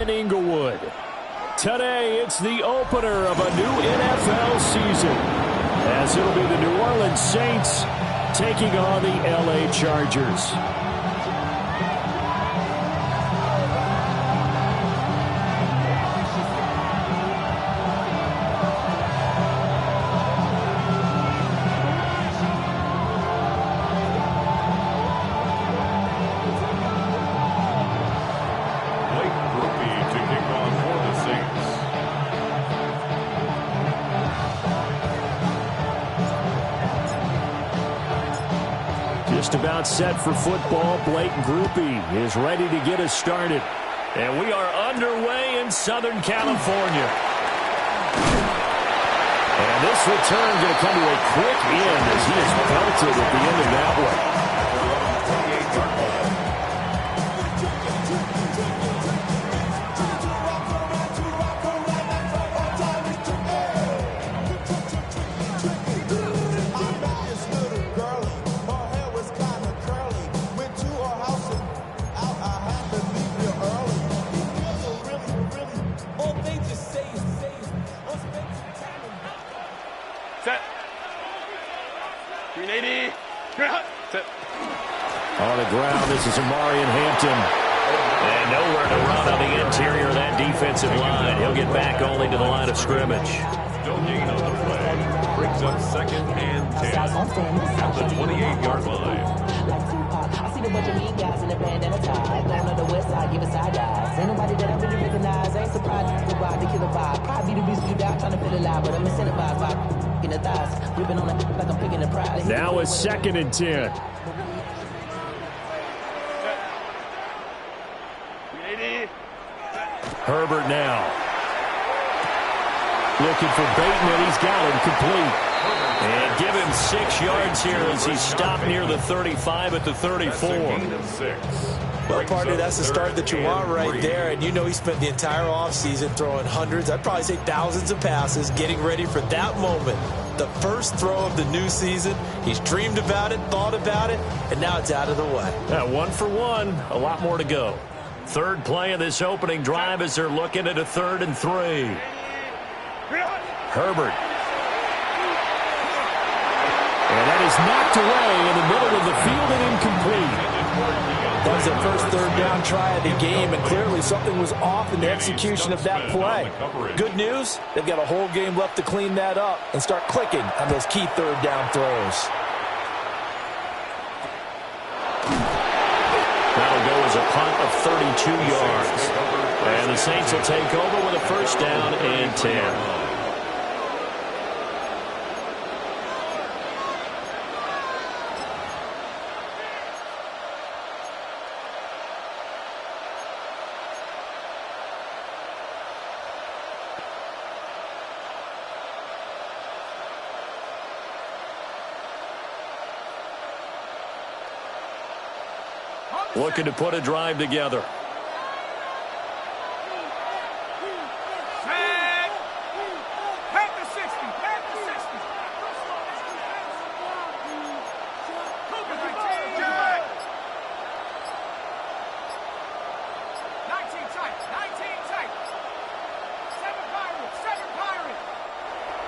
in Inglewood. Today, it's the opener of a new NFL season, as it'll be the New Orleans Saints taking on the LA Chargers. Just about set for football. Blake Groupie is ready to get us started. And we are underway in Southern California. And this return going to come to a quick end as he is belted at the end of that one. On the ground, this is Amarian Hampton. And nowhere to run on the interior of that defensive line. He'll get back only to the line of scrimmage. Still gain on the play. Brings up 2nd and 10 at the 28-yard line. I see the bunch of mean guys in the bandana tie. Going on the west side, giving side guys. Ain't nobody that I really recognize. Ain't surprised to ride the killer vibe. Probably the reason you die trying to feel alive, but I'm incentivized by in the thighs. Ripping on it like I'm picking a pride. Now it's 2nd and 10. Herbert now. Looking for Bateman, and he's got him complete. And give him 6 yards here as he's stopped near the 35 at the 34. Well, partner, that's the start that you want right there. And you know he spent the entire offseason throwing hundreds, I'd probably say thousands of passes, getting ready for that moment. The first throw of the new season. He's dreamed about it, thought about it, and now it's out of the way. 1 for 1, a lot more to go. Third play of this opening drive as they're looking at a 3rd and 3. Herbert. And that is knocked away in the middle of the field and incomplete. That was their first 3rd down try of the game, and clearly something was off in the execution of that play. Good news, they've got a whole game left to clean that up and start clicking on those key 3rd down throws. That'll go as a punt of 32 yards. And the Saints will take over with a 1st down and 10. Looking to put a drive together.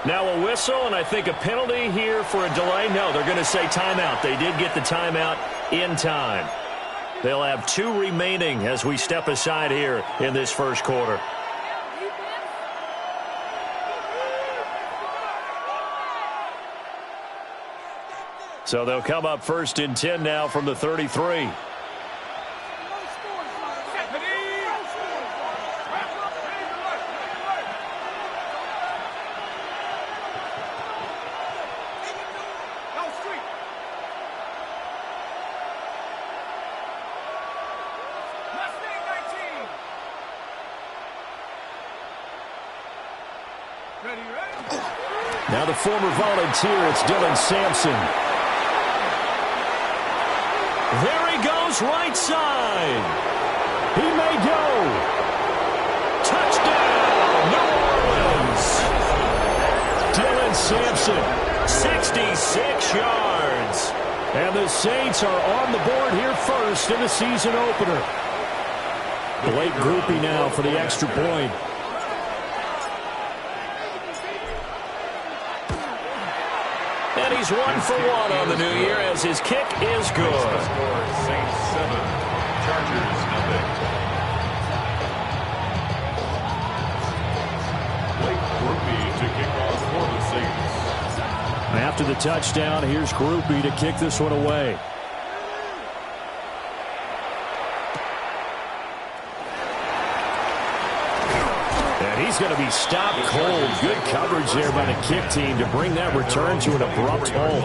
Now a whistle, and I think a penalty here for a delay. No, they're going to say timeout. They did get the timeout in time. They'll have 2 remaining as we step aside here in this first quarter. So they'll come up 1st and 10 now from the 33. Now the former volunteer, it's Dylan Sampson. There he goes, right side. He may go. Touchdown, New Orleans. Dylan Sampson, 66 yards. And the Saints are on the board here first in the season opener. Blake Groupie now for the extra point. And he's 1 for 1 on the new year as his kick is good. Saints 7, Chargers nothing. Blake Groupie to kick off for the Saints. After the touchdown, here's Groupie to kick this one away. And he's going to be stopped cold. Good coverage there by the kick team to bring that return to an abrupt halt.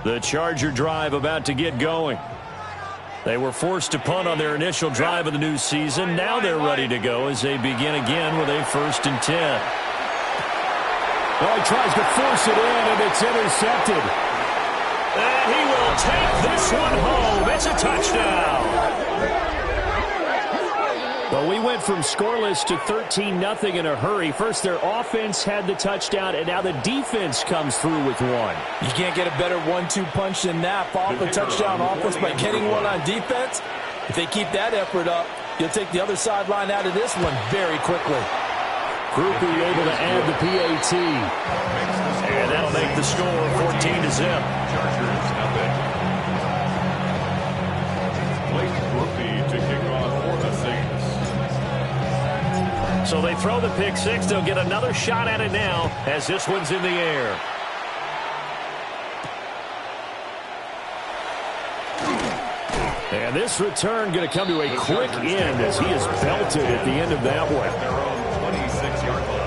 The Charger drive about to get going. They were forced to punt on their initial drive of the new season. Now they're ready to go as they begin again with a 1st and 10. Well, he tries to force it in, and it's intercepted. And he will take this one home. It's a touchdown. Well, we went from scoreless to 13-0 in a hurry. First, their offense had the touchdown, and now the defense comes through with one. You can't get a better 1-2 punch than that. Off a touchdown offense by getting one on defense. If they keep that effort up, you'll take the other sideline out of this one very quickly. Groupie able to add the PAT. And that'll make the score 14-0. Chargers nothing. Blake Groupie to kick off for the Saints. So they throw the pick six. They'll get another shot at it now as this one's in the air. And this return going to come to a quick end as he is belted at the end of that one. Their own 26-yard line.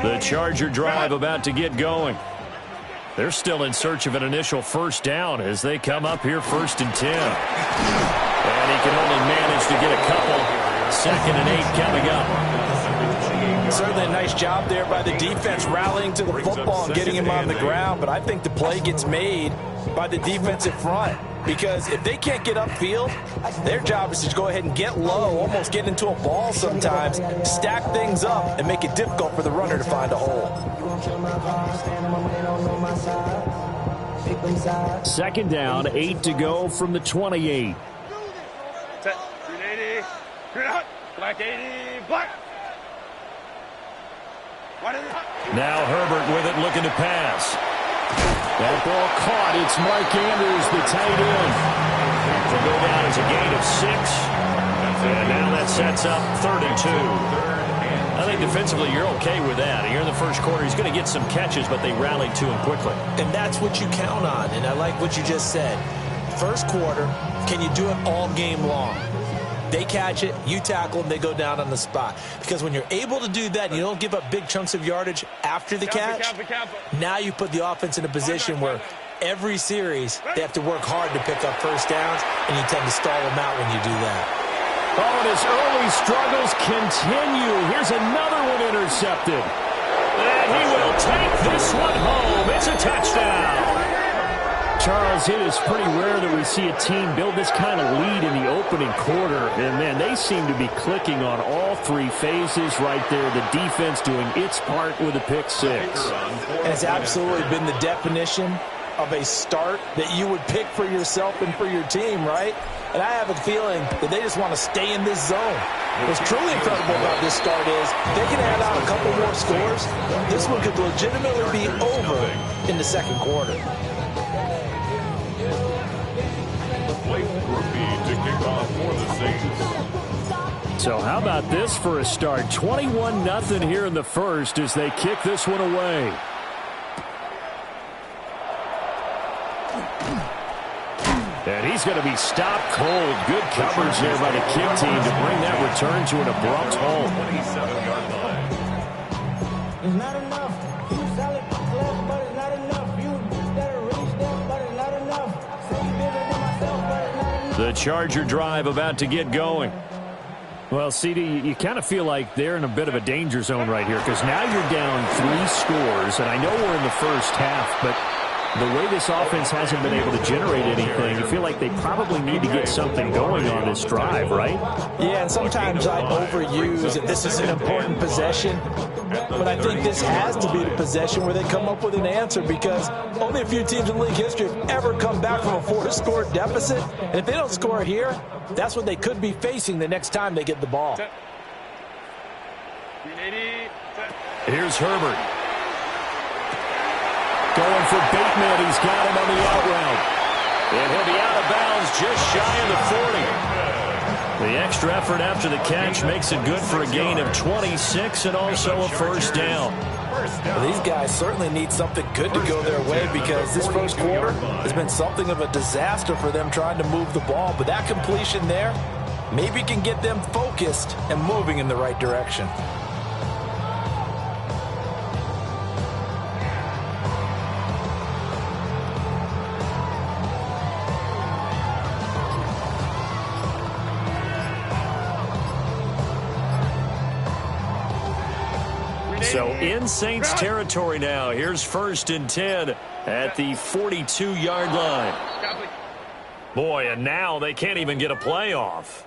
The Charger drive about to get going. They're still in search of an initial first down as they come up here 1st and 10. And he can only manage to get a couple. 2nd and 8 coming up. Certainly a nice job there by the defense rallying to the football and getting him on the ground. But I think the play gets made by the defensive front. Because if they can't get upfield, their job is to go ahead and get low, almost get into a ball sometimes, stack things up, and make it difficult for the runner to find a hole. 2nd down, 8 to go from the 28. Set. 380. Green out. Black 80. Black. Now Herbert with it, looking to pass. That ball caught. It's Mark Andrews, the tight end. Will go down as a gain of 6. And now that sets up 32. I think defensively you're okay with that. Here in the first quarter, he's going to get some catches, but they rallied to him quickly. And that's what you count on, and I like what you just said. First quarter, can you do it all game long? They catch it, you tackle them, they go down on the spot. Because when you're able to do that, and you don't give up big chunks of yardage after the catch, now you put the offense in a position where every series they have to work hard to pick up first downs, and you tend to stall them out when you do that. Oh, and his early struggles continue. Here's another one intercepted. And he will take this one home. It's a touchdown. Charles, it is pretty rare that we see a team build this kind of lead in the opening quarter. And, man, they seem to be clicking on all 3 phases right there. The defense doing its part with a pick 6. It's absolutely been the definition of a start that you would pick for yourself and for your team, right? And I have a feeling that they just want to stay in this zone. What's truly incredible about this start is they can add on a couple more scores. This one could legitimately be over in the second quarter. Blake Groupie to kick off for the Saints. So how about this for a start? 21-0 here in the first as they kick this one away. And he's going to be stopped cold. Good coverage there by the kick team to bring that return to an abrupt halt. 27-yard line. It's not enough. You solid left, but it's not enough. You better reach them, but it's not enough. Say bigger than myself, but it's not enough. The Charger drive about to get going. Well, CD, you kind of feel like they're in a bit of a danger zone right here because now you're down 3 scores, and I know we're in the first half, but the way this offense hasn't been able to generate anything, you feel like they probably need to get something going on this drive, right? Yeah, and sometimes I overuse it. This is an important possession, but I think this has to be the possession where they come up with an answer because only a few teams in league history have ever come back from a 4-score deficit, and if they don't score here, that's what they could be facing the next time they get the ball. Here's Herbert. Going for Bateman. He's got him on the out route. And he'll be out of bounds just shy of the 40. The extra effort after the catch makes it good for a gain of 26 and also a first down. Well, these guys certainly need something good to go their way because this first quarter has been something of a disaster for them trying to move the ball. But that completion there maybe can get them focused and moving in the right direction. So in Saints territory now. Here's 1st and 10 at the 42-yard line. Boy, and now they can't even get a playoff.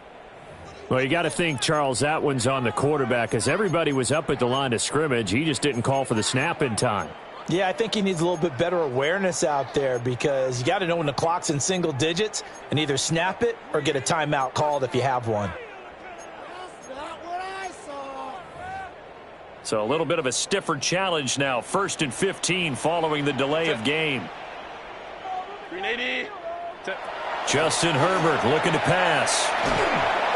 Well, you got to think, Charles, that one's on the quarterback as everybody was up at the line of scrimmage. He just didn't call for the snap in time. Yeah, I think he needs a little bit better awareness out there because you got to know when the clock's in single digits and either snap it or get a timeout called if you have one. So a little bit of a stiffer challenge now. 1st and 15 following the delay of game. 380. Justin Herbert looking to pass.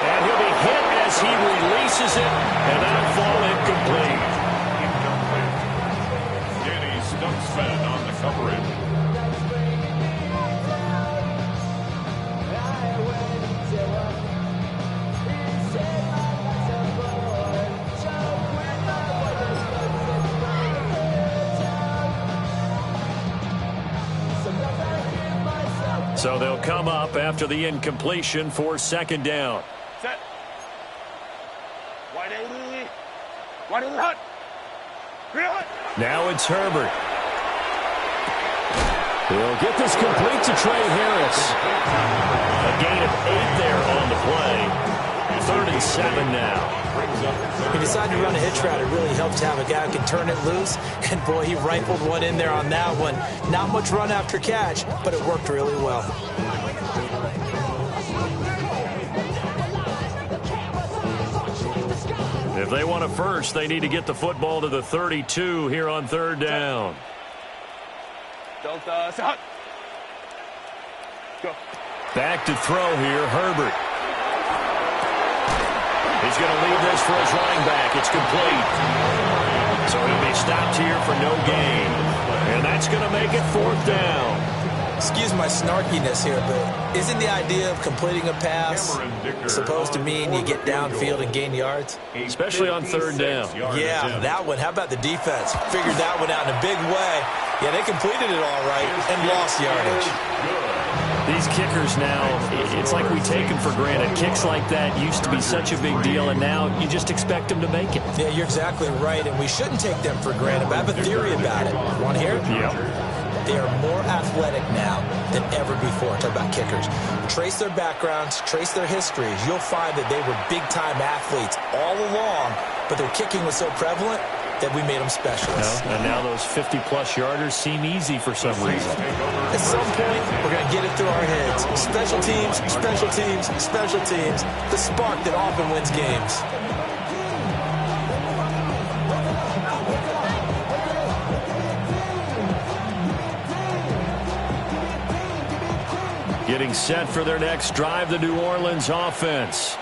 And he'll be hit as he releases it. And that'll fall incomplete. Danny Stumpsman on the coverage. So they'll come up after the incompletion for 2nd down. Set. Wide 80. Wide 80 hot. Now it's Herbert. He'll get this complete to Trey Harris. A gain of 8 there on the play. 3rd and 7 now. He decided to run a hitch route. It really helped to have a guy who can turn it loose. And, boy, he rifled one in there on that one. Not much run after catch, but it worked really well. If they want a first, they need to get the football to the 32 here on 3rd down. Delta, hot. Go. Back to throw here, Herbert. He's going to leave this for his running back. It's complete. So he'll be stopped here for no gain. And that's going to make it 4th down. Excuse my snarkiness here, but isn't the idea of completing a pass supposed to mean you get downfield and gain yards? Especially on 3rd down. Yeah, that one. How about the defense? Figured that one out in a big way. Yeah, they completed it all right and lost yardage. These kickers now, it's like we take them for granted. Kicks like that used to be such a big deal, and now you just expect them to make it. Yeah, you're exactly right, and we shouldn't take them for granted. But I have a theory about it. Want to hear it? Yep. They are more athletic now than ever before. Talk about kickers. Trace their backgrounds, trace their histories. You'll find that they were big-time athletes all along, but their kicking was so prevalent that we made them specialists. And now those 50-plus yarders seem easy for some reason. At some point, we're going to get it through our heads. Special teams, special teams, special teams. The spark that often wins games. Getting set for their next drive, the New Orleans offense.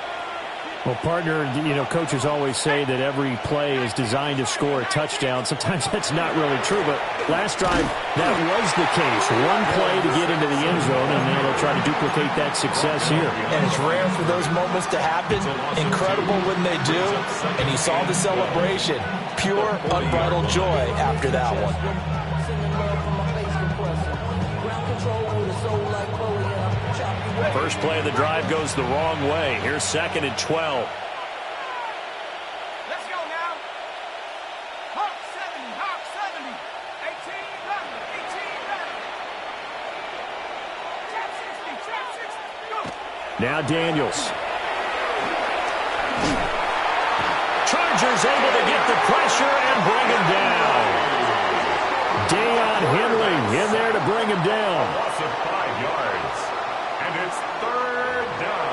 Well, partner, you know, coaches always say that every play is designed to score a touchdown. Sometimes that's not really true, but last drive, that was the case. One play to get into the end zone, and now they'll try to duplicate that success here. And it's rare for those moments to happen. Incredible when they do. And you saw the celebration. Pure, unbridled joy after that one. First play of the drive goes the wrong way. Here's 2nd and 12. Now Daniels. Chargers able to get the pressure and bring him down. Deion Henley in there to bring him down. Loss of 5 yards. And it's 3rd down.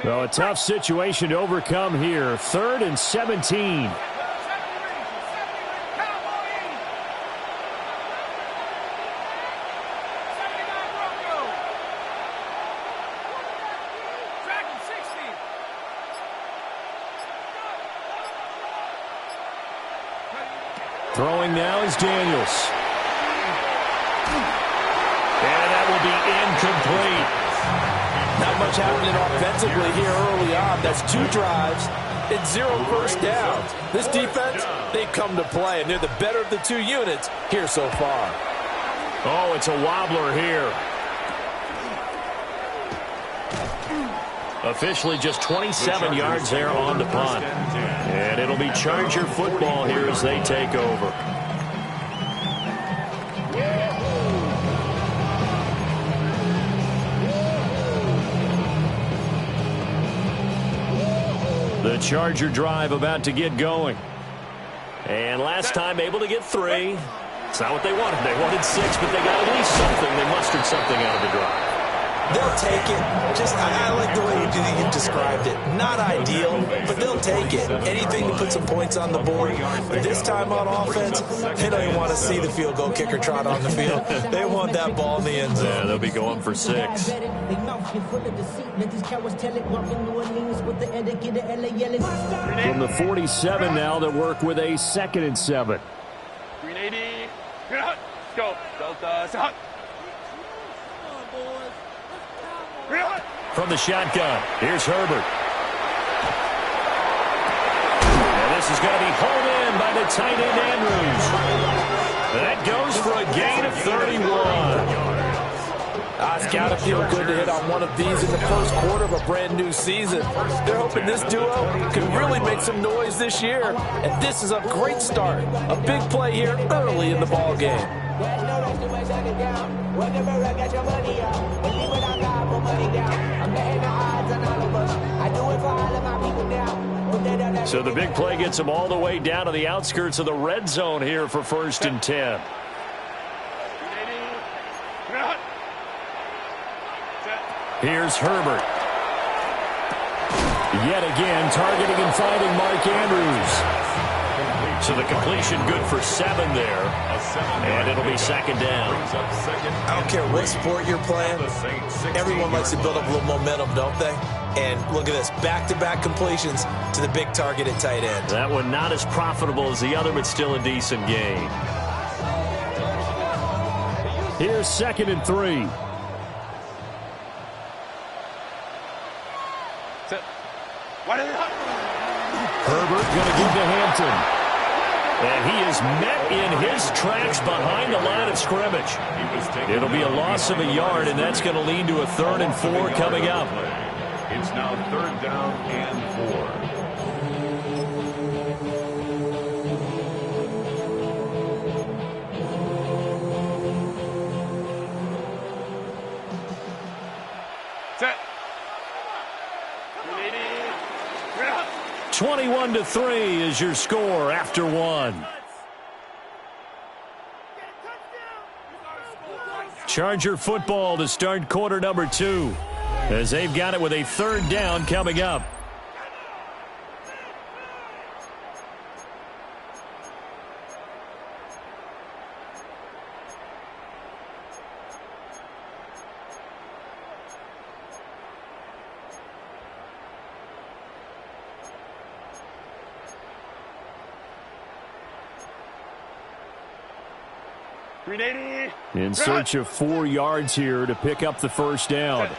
Well, a tough situation to overcome here. 3rd and 17. Throwing now is Daniels. And that will be incomplete. Not much happening offensively here early on. That's 2 drives and 0 first downs. This defense, they've come to play, and they're the better of the 2 units here so far. Oh, it's a wobbler here. Officially just 27 yards there on the punt. And it'll be Charger football here as they take over. The Charger drive about to get going. And last time able to get 3. It's not what they wanted. They wanted 6, but they got at least something. They mustered something out of the drive. They'll take it. I like the way you described it. Not ideal, but they'll take it. Anything to put some points on the board. But this time on offense, they don't even want to see the field goal kicker trot on the field. They want that ball in the end zone. Yeah, they'll be going for 6. From the 47 now, they work with a 2nd and 7. 380. Let's go. Delta. Hot. From the shotgun, here's Herbert. And this is going to be hauled in by the tight end Andrews. That goes for a gain of 31. It's got to feel good to hit on one of these in the first quarter of a brand new season. They're hoping this duo can really make some noise this year. And this is a great start. A big play here early in the ball game. So the big play gets them all the way down to the outskirts of the red zone here for 1st and 10. Here's Herbert. Yet again, targeting and finding Mark Andrews. So the completion good for 7 there. And it'll be 2nd down. I don't care what sport you're playing. Everyone likes to build up a little momentum, don't they? And look at this. Back-to-back completions to the big target at tight end. That one not as profitable as the other, but still a decent gain. Here's 2nd and 3. Herbert going to give to Hampton. And he is met in his tracks behind the line of scrimmage. It'll be a loss of a yard, and that's going to lead to a 3rd and 4 coming up. It's now 3rd down and 4. Set. 21-3 is your score after 1. Charger football to start quarter number 2, as they've got it with a 3rd down coming up. In search of 4 yards here to pick up the 1st down.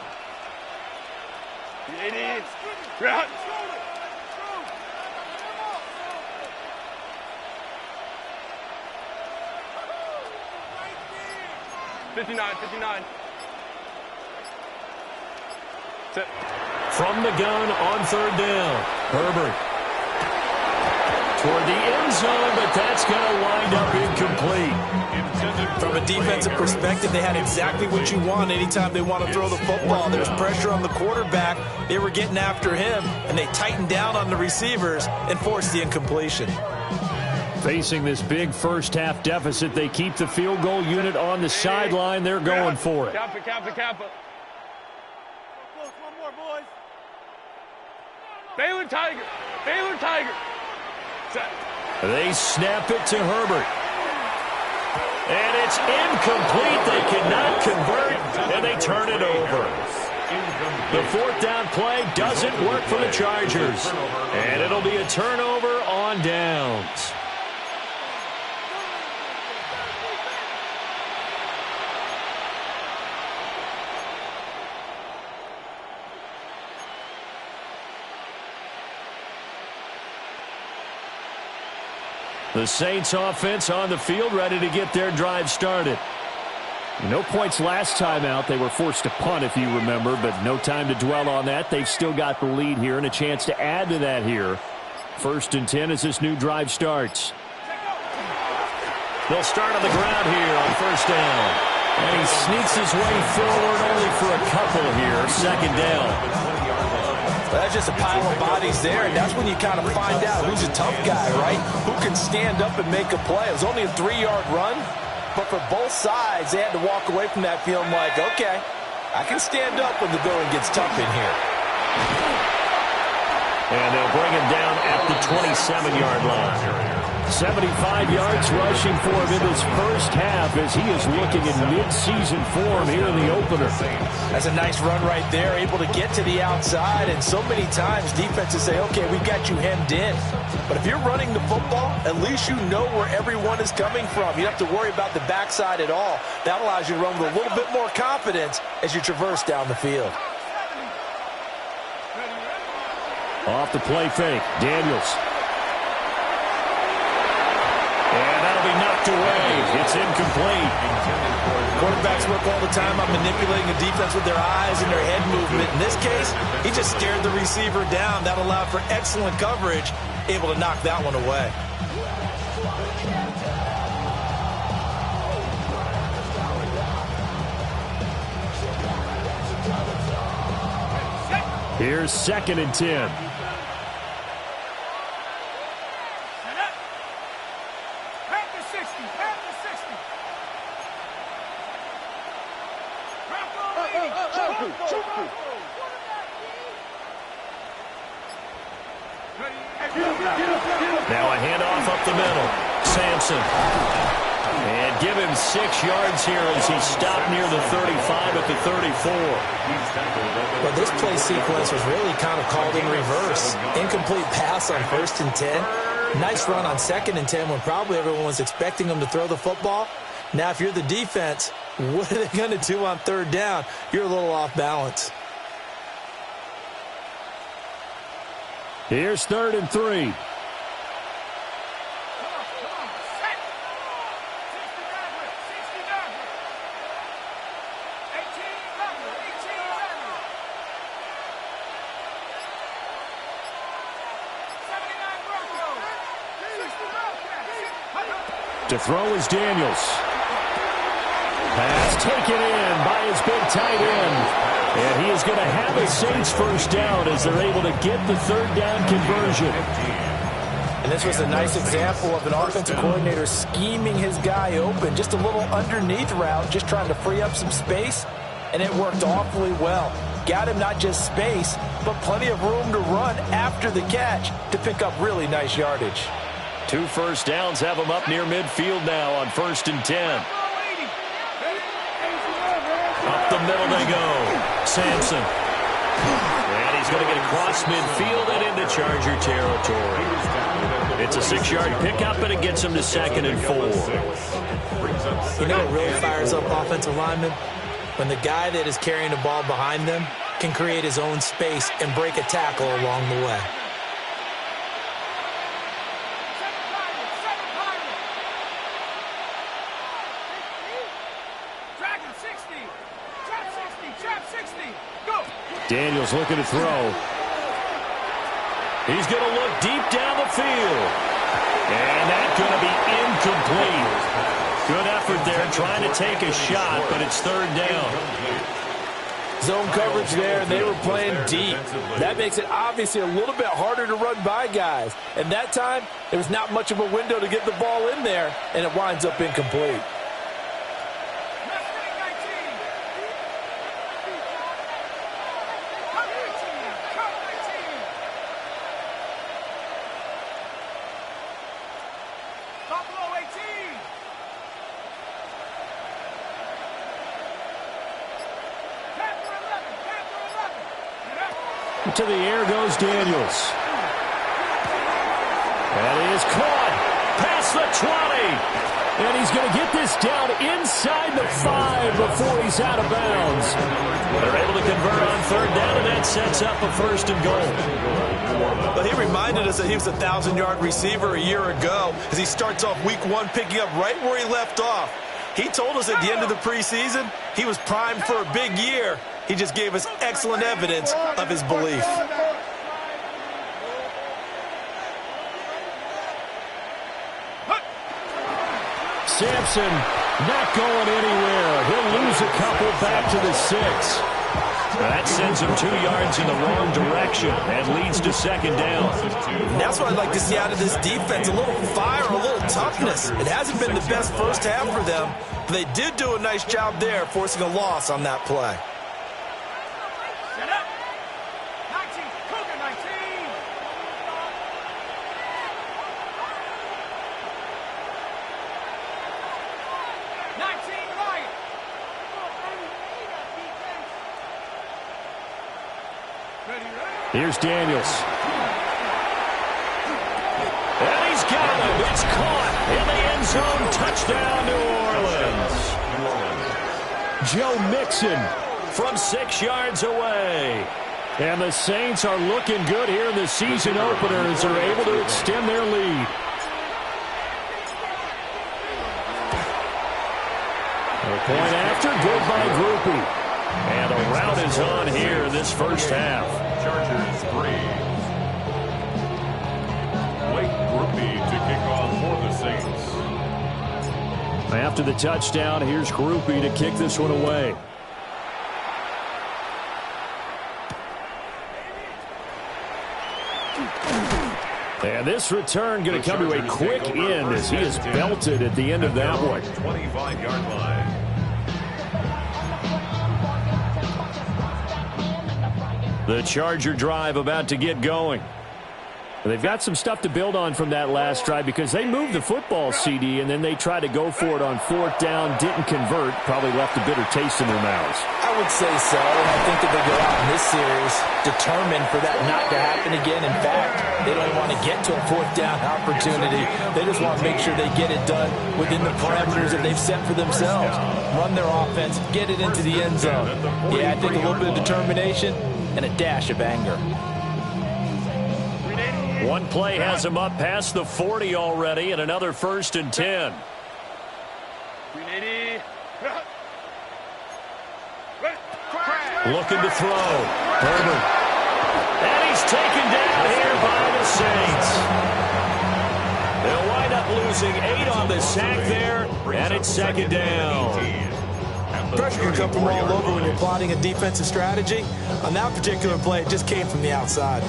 59. From the gun on third down, Herbert. Toward the end zone, but that's going to wind up incomplete. From a defensive perspective, they had exactly what you want anytime they want to throw the football. There's pressure on the quarterback. They were getting after him, and they tightened down on the receivers and forced the incompletion. Facing this big first-half deficit, they keep the field goal unit on the sideline. They're going for it. Kappa. One more, boys. Baylor Tiger. They snap it to Herbert. And it's incomplete. They cannot convert, and they turn it over. The fourth down play doesn't work for the Chargers. And it'll be a turnover on downs. The Saints offense on the field, ready to get their drive started. No points last time out. They were forced to punt, if you remember, but no time to dwell on that. They've still got the lead here and a chance to add to that here. 1st and 10 as this new drive starts. They'll start on the ground here on first down. And he sneaks his way forward only for a couple here. 2nd down. That's just a pile of bodies there, and that's when you kind of find out who's a tough guy, right? Who can stand up and make a play. It was only a 3-yard run, but for both sides, they had to walk away from that feeling like, okay, I can stand up when the going gets tough in here. And they'll bring him down at the 27-yard line. 75 yards rushing for him in this first half as he is looking in mid-season form here in the opener. That's a nice run right there, able to get to the outside, and so many times defenses say, okay, we've got you hemmed in. But if you're running the football, at least you know where everyone is coming from. You don't have to worry about the backside at all. That allows you to run with a little bit more confidence as you traverse down the field. Off the play fake, Daniels. And that'll be knocked away. It's incomplete. Quarterbacks work all the time on manipulating the defense with their eyes and their head movement. In this case, he just stared the receiver down. That allowed for excellent coverage, able to knock that one away. Here's 2nd and 10. Now a handoff up the middle. Sampson. And give him 6 yards here as he stopped near the 35 at the 34. Well, this play sequence was really kind of called in reverse. Incomplete pass on 1st and 10. Nice run on 2nd and 10 when probably everyone was expecting him to throw the football. Now, if you're the defense, what are they going to do on 3rd down? You're a little off balance. Here's 3rd and 3. To throw is Daniels. Pass taken in by his big tight end. And he is going to have a Saints first down as they're able to get the 3rd down conversion. And this was a nice example of an offensive coordinator scheming his guy open. Just a little underneath route, just trying to free up some space. And it worked awfully well. Got him not just space, but plenty of room to run after the catch to pick up really nice yardage. 2 first downs have him up near midfield now on 1st and 10. Up the middle they go. Sampson. And he's going to get across midfield and into Charger territory. It's a 6-yard pickup, and it gets him to 2nd and 4. You know what really fires up offensive linemen? When the guy that is carrying the ball behind them can create his own space and break a tackle along the way. Daniels looking to throw. He's going to look deep down the field. And that's going to be incomplete. Good effort there trying to take a shot, but it's third down. Zone coverage there, and they were playing deep. That makes it obviously a little bit harder to run by guys. And that time, there was not much of a window to get the ball in there, and it winds up incomplete. To the air goes Daniels. That is caught past the 20. And he's going to get this down inside the 5 before he's out of bounds. They're able to convert on third down, and that sets up a first and goal. But he reminded us that he was a 1,000-yard receiver a year ago as he starts off week 1 picking up right where he left off. He told us at the end of the preseason he was primed for a big year. He just gave us excellent evidence of his belief. Sampson not going anywhere. He'll lose a couple back to the 6. That sends him 2 yards in the wrong direction and leads to second down. And that's what I'd like to see out of this defense, a little fire, a little toughness. It hasn't been the best first half for them, but they did do a nice job there, forcing a loss on that play. Here's Daniels. And he's got it. It's caught in the end zone. Touchdown, New Orleans. Joe Mixon from 6 yards away. And the Saints are looking good here in the season opener as they're able to extend their lead. A point after, good by Groupie. And a rout is on here in this first half. Chargers 3. Blake Groupie to kick off for the Saints. After the touchdown, here's Groupie to kick this one away. And this return going to come to a quick end as he is belted at the end of that one. 25-yard line. The Charger drive about to get going. They've got some stuff to build on from that last drive because they moved the football, CD, and then they tried to go for it on fourth down, didn't convert, probably left a bitter taste in their mouths. I would say so, and I think that they go out in this series determined for that not to happen again. In fact, they don't want to get to a fourth down opportunity. They just want to make sure they get it done within the parameters that they've set for themselves. Run their offense, get it into the end zone. Yeah, I think a little bit of determination and a dash of anger. One play has him up past the 40 already, and another 1st and 10. Looking to throw. Herbert. And he's taken down here by the Saints. They'll wind up losing 8 on the sack there, and it's second down. Pressure can come from all over when you're plotting a defensive strategy. On that particular play, it just came from the outside.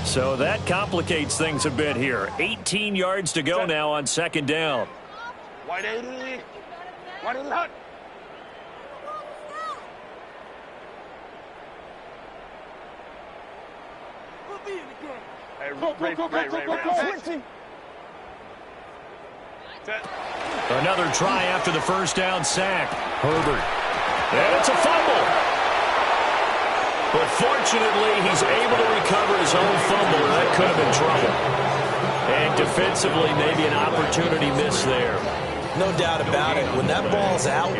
So that complicates things a bit here. 18 yards to go now on second down. Wide 80. Wide 80 hot. Another try after the first down sack. Herbert. And it's a fumble. But fortunately, he's able to recover his own fumble. That could have been trouble. And defensively, maybe an opportunity miss there. No doubt about it. When that ball's out,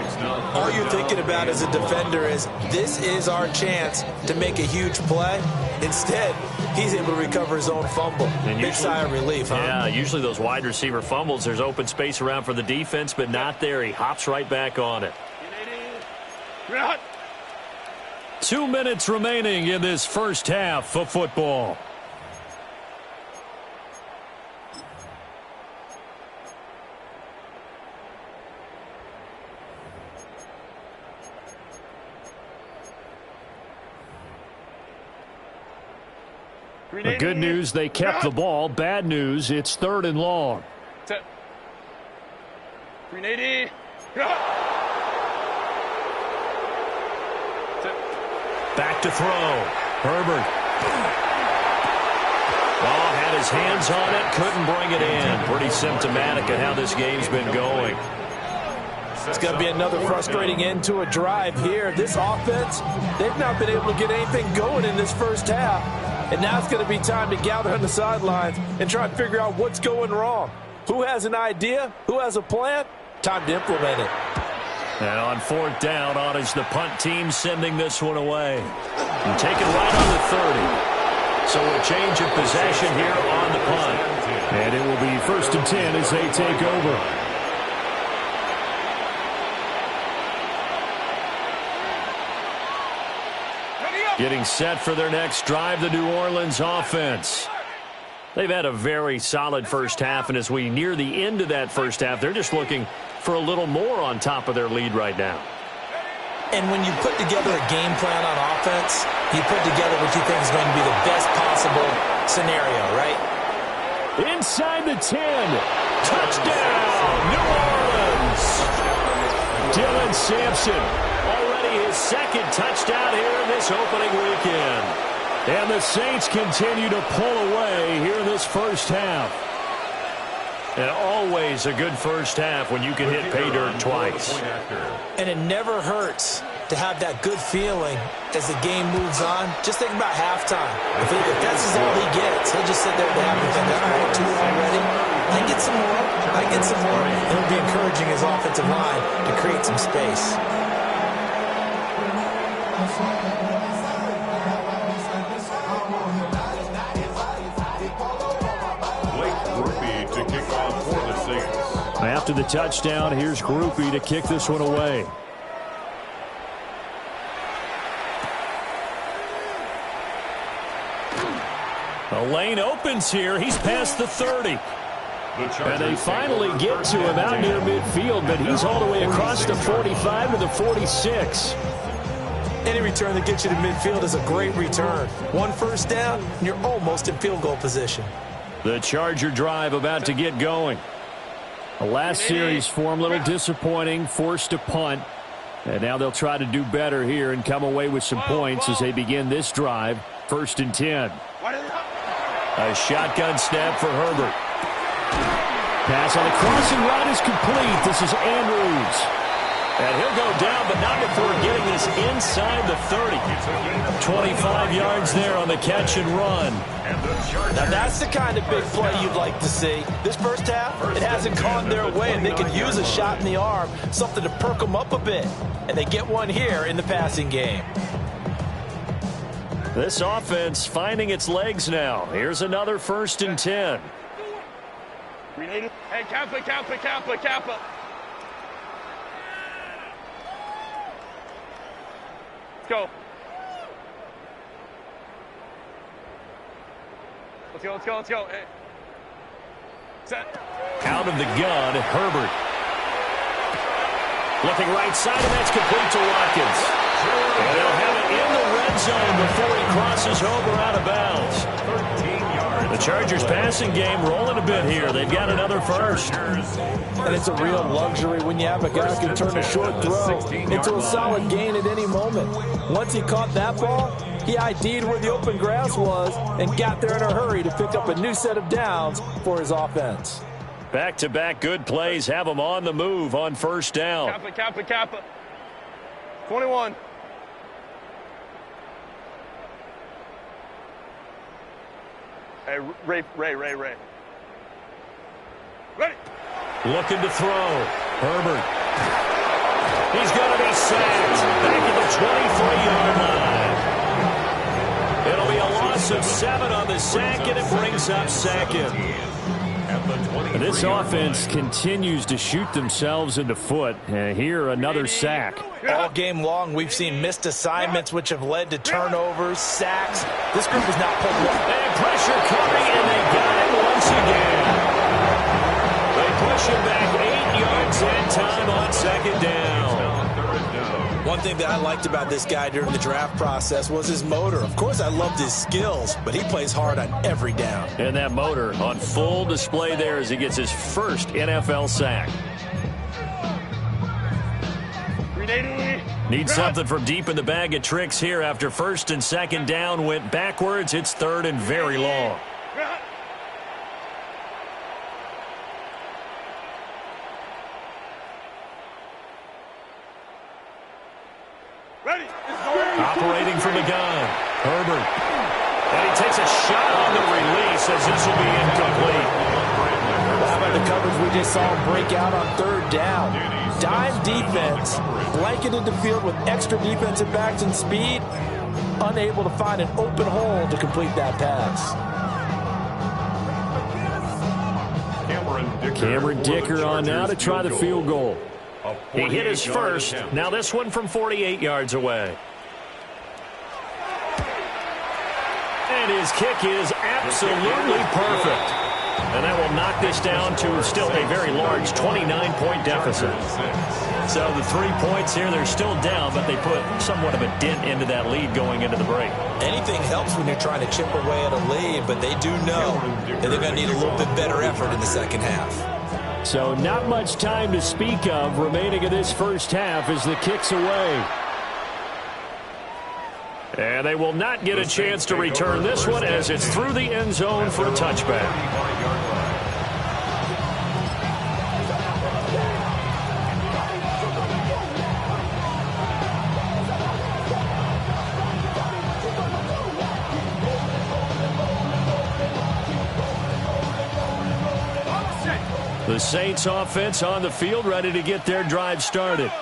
all you're thinking about as a defender is, this is our chance to make a huge play. Instead, he's able to recover his own fumble. And big sigh of relief, huh? Yeah, usually those wide receiver fumbles, there's open space around for the defense, but not there. He hops right back on it. Out. 2 minutes remaining in this first half of football. The good news, they kept the ball. Bad news, it's 3rd and long. 380. Back to throw. Herbert. Oh, had his hands on it, couldn't bring it in. Pretty symptomatic of how this game's been going. It's going to be another frustrating end to a drive here. This offense, they've not been able to get anything going in this first half. And now it's going to be time to gather on the sidelines and try and figure out what's going wrong. Who has an idea? Who has a plan? Time to implement it. And on 4th down, on is the punt team sending this one away. And taken right on the 30. So a change of possession here on the punt. And it will be 1st and 10 as they take over. Getting set for their next drive, the New Orleans offense. They've had a very solid first half, and as we near the end of that first half, they're just looking for a little more on top of their lead right now. And when you put together a game plan on offense, you put together what you think is going to be the best possible scenario, right? Inside the 10. Touchdown, New Orleans. Dylan Sampson, already his 2nd touchdown here in this opening weekend. And the Saints continue to pull away here in this first half. And always a good first half when you can hit pay dirt twice. And it never hurts to have that good feeling as the game moves on. Just think about halftime. If that's all he gets, he'll just sit there and have everything. All right, 2 already. I get some more. I get some more. And it'll be encouraging his offensive line to create some space. After the touchdown, here's Groupie to kick this one away. The lane opens here. He's past the 30. And they finally get to him out near midfield, but he's all the way across the 45 to the 46. Any return that gets you to midfield is a great return. 1 first down, and you're almost in field goal position. The Charger drive about to get going. The last series for him, a little disappointing, forced to punt. And now they'll try to do better here and come away with some points as they begin this drive. 1st and 10. A shotgun snap for Herbert. Pass on the crossing route is complete. This is Andrews. And he'll go down, but not before getting this inside the 30. 25 yards there on the catch and run. Now that's the kind of big play you'd like to see. This first half, it hasn't gone their way, and they could use a shot in the arm, something to perk them up a bit. And they get one here in the passing game. This offense finding its legs now. Here's another 1st and 10. Hey, Kappa. Go. Let's go. Hey. Set. Out of the gun, Herbert. Looking right side, and that's complete to Watkins. And they'll have it in the red zone before he crosses over out of bounds. 13 yards. The Chargers passing game rolling a bit here. They've got another first. And it's a real luxury when you have a guy who can turn a short throw into a solid gain at any moment. Once he caught that ball, he ID'd where the open grass was and got there in a hurry to pick up a new set of downs for his offense. Back-to-back good plays have them on the move on 1st down. Kappa. 21. Hey, Ray. Ready. Looking to throw. Herbert. He's going to be sacked. Back at the 23-yard line. It'll be a loss of 7 on the sack, and it brings up 2nd. This offense continues to shoot themselves in the foot. Here, another sack. All game long, we've seen missed assignments, which have led to turnovers, sacks. This group is not pulled well. And pressure coming, and they got it once again. They push him back 8 yards and time on second down. One thing that I liked about this guy during the draft process was his motor. Of course, I loved his skills, but he plays hard on every down. And that motor on full display there as he gets his first NFL sack. Need something from deep in the bag of tricks here after first and second down went backwards. It's third and very long. Operating from the gun, Herbert. And he takes a shot on the release as this will be incomplete. How about the coverage we just saw him break out on third down? Dime defense, blanketed the field with extra defensive backs and speed, unable to find an open hole to complete that pass. Cameron Dicker on now to try the field goal. He hit his first. Now this one from 48 yards away. And his kick is absolutely perfect. And that will knock this down to still a very large 29-point deficit. So the 3 points here, they're still down, but they put somewhat of a dent into that lead going into the break. Anything helps when you're trying to chip away at a lead, but they do know that they're going to need a little bit better effort in the second half. So not much time to speak of remaining in this first half as the kick's away. And they will not get a chance to return this one as it's through the end zone for a touchback. The Saints offense on the field ready to get their drive started.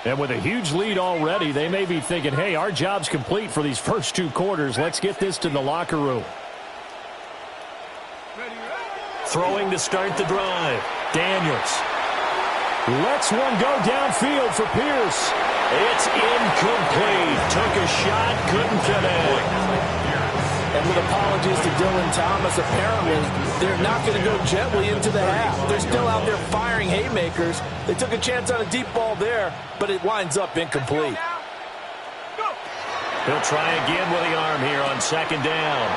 And with a huge lead already, they may be thinking, hey, our job's complete for these first 2 quarters. Let's get this to the locker room. Throwing to start the drive. Daniels. Lets one go downfield for Pierce. It's incomplete. Took a shot, couldn't connect. And with apologies to Dylan Thomas, apparently they're not going to go gently into the half. They're still out there firing haymakers. They took a chance on a deep ball there, but it winds up incomplete. He'll try again with the arm here on second down.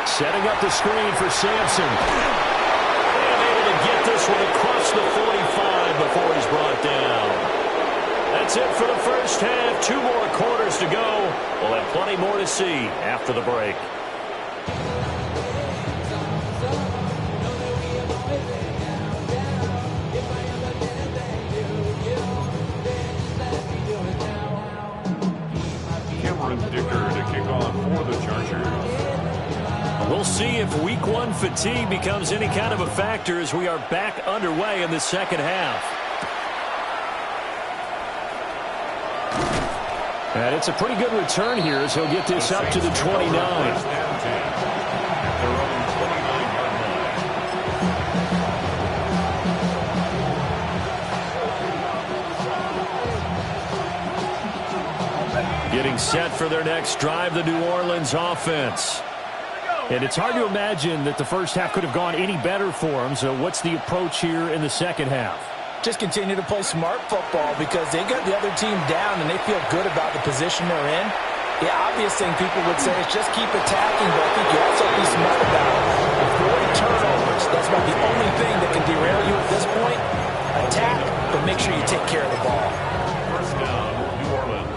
Setting up the screen for Sampson. And able to get this one across the 45 before he's brought down. That's it for the first half. 2 more quarters to go. We'll have plenty more to see after the break. Dicker to kick off for the Chargers. We'll see if week 1 fatigue becomes any kind of a factor as we are back underway in the second half. And it's a pretty good return here as he'll get this up to the 29. Getting set for their next drive, the New Orleans offense. And it's hard to imagine that the first half could have gone any better for them. So what's the approach here in the second half? Just continue to play smart football because they got the other team down and they feel good about the position they're in. The obvious thing people would say is just keep attacking, but I think you also be smart about it. Avoid turnovers. That's about the only thing that can derail you at this point. Attack, but make sure you take care of the ball. First down, New Orleans.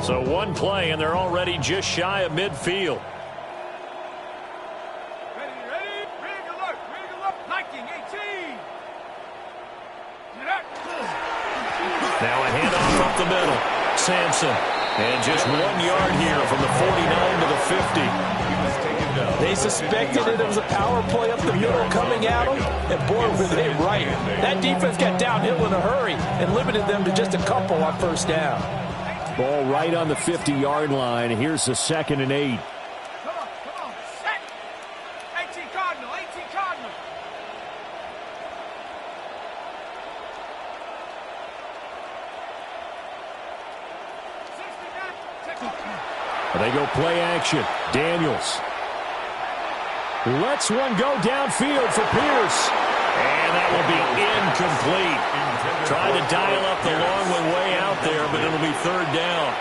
So 1 play, and they're already just shy of midfield. Now a handoff up the middle. Sampson. And just 1 yard here from the 49 to the 50. They suspected it was a power play up the middle coming at them, and boy, were they right. That defense got downhill in a hurry and limited them to just a couple on first down. Ball right on the 50-yard line. Here's the 2nd and 8. Come on. Set. 18 Cardinal. They go play action. Daniels lets one go downfield for Pierce. And that will be incomplete. Trying to dial up the long one way out there, but it'll be 3rd down.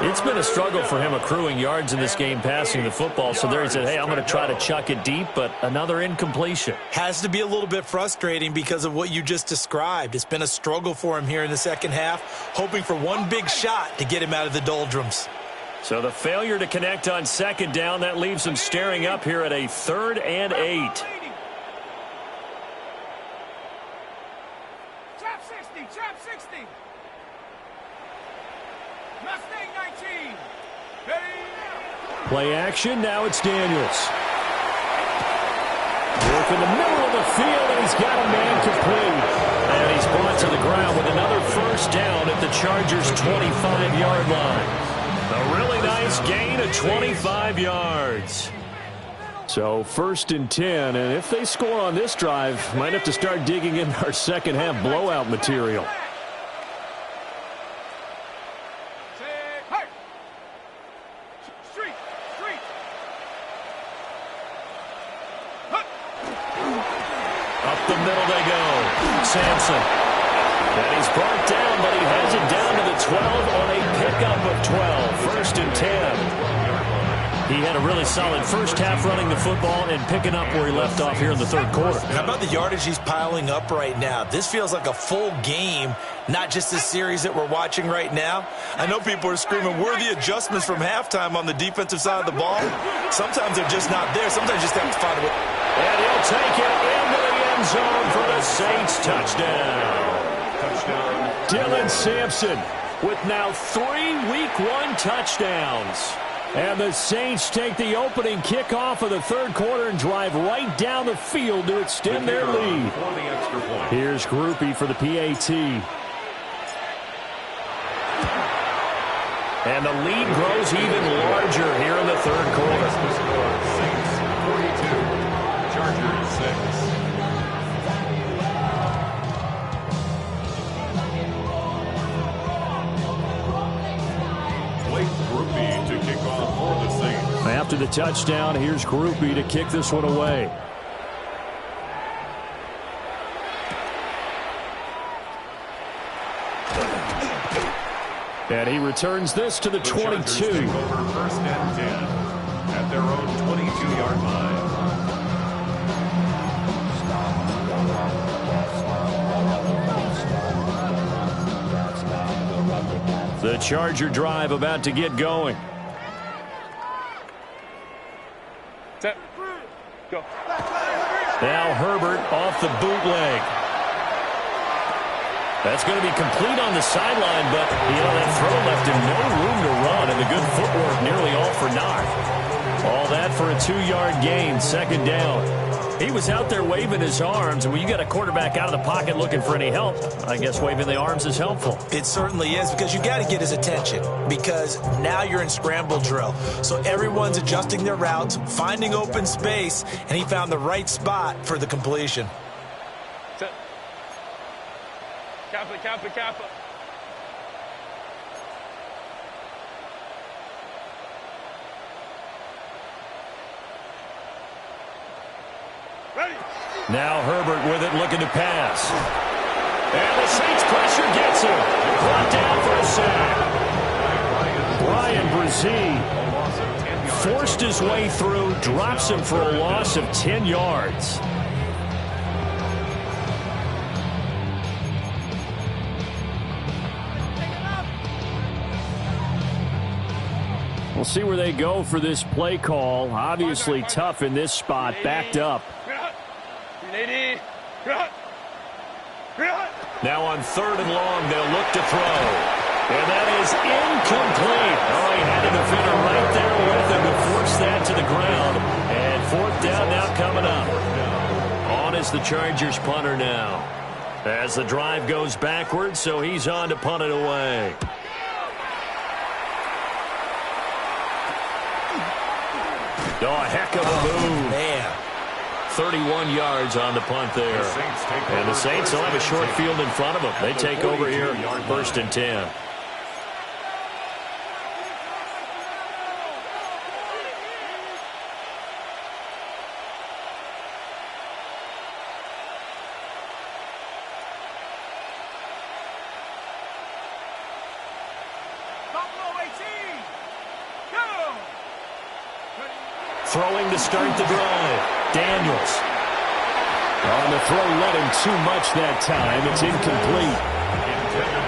It's been a struggle for him accruing yards in this game passing the football. So there he said, hey, I'm going to try to chuck it deep, but another incompletion. Has to be a little bit frustrating because of what you just described. It's been a struggle for him here in the second half, hoping for one big shot to get him out of the doldrums. So the failure to connect on 2nd down, that leaves him staring up here at a 3rd and 8. Trap 60. Mustang 19. Play action. Now it's Daniels. Work in the middle of the field, and he's got a man complete. And he's brought to the ground with another 1st down at the Chargers' 25-yard line. A really nice gain of 25 yards. So 1st and 10, and if they score on this drive, might have to start digging in our second half blowout material. Street. Up the middle they go. Sampson. And he's brought down, but he has it down to the 12 on a pickup of 12. 1st and 10. He had a really solid first half running the football and picking up where he left off here in the 3rd quarter. How about the yardage he's piling up right now? This feels like a full game, not just this series that we're watching right now. I know people are screaming, where are the adjustments from halftime on the defensive side of the ball? Sometimes they're just not there. Sometimes you just have to find a way. And he'll take it into the end zone for the Saints touchdown. Dylan Sampson with now 3 Week 1 touchdowns. And the Saints take the opening kickoff of the 3rd quarter and drive right down the field to extend their lead. Here's Groupie for the PAT. And the lead grows even larger here in the 3rd quarter. Saints 42, Chargers 6. Groupie to kick off for the Saints. After the touchdown, here's Groupie to kick this one away. And he returns this to the 22. Chargers take over 1st and 10 at their own 22-yard line. The Charger drive about to get going. Set. Go. Now Herbert off the bootleg. That's going to be complete on the sideline, but, that throw left him no room to run, and the good footwork nearly all for naught. All that for a 2-yard gain, 2nd down. He was out there waving his arms, and when you got a quarterback out of the pocket looking for any help, I guess waving the arms is helpful. It certainly is, because you got to get his attention, because now you're in scramble drill. So everyone's adjusting their routes, finding open space, and he found the right spot for the completion. Set. Kappa. Ready. Now Herbert with it, looking to pass. And the Saints pressure gets him. Brought down for a sack. Brian Brzee forced his way through, drops him for a loss of 10 yards. We'll see where they go for this play call. Obviously tough in this spot, backed up. Now on 3rd and long, they'll look to throw. And that is incomplete. Oh, he had a defender right there with him to force that to the ground. the Chargers punter now. As the drive goes backwards, so he's on to punt it away. Oh, a heck of a move. Man. 31 yards on the punt there. And the Saints will have a short field in front of them. They take over here, 1st and 10. Throwing to start the drive. Daniels. On the throw, let him too much that time. It's incomplete.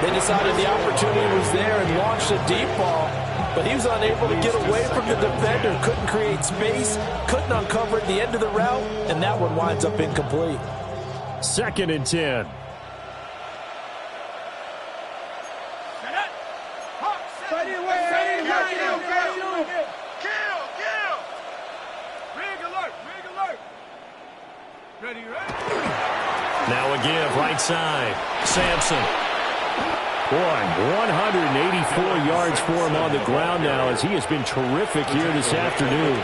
They decided the opportunity was there and launched a deep ball, but he was unable to get away from the defender. Couldn't create space, couldn't uncover at the end of the route, and that one winds up incomplete. 2nd and 10. Now a give, right side. Sampson. Boy, 184 yards for him on the ground now as he has been terrific here this afternoon.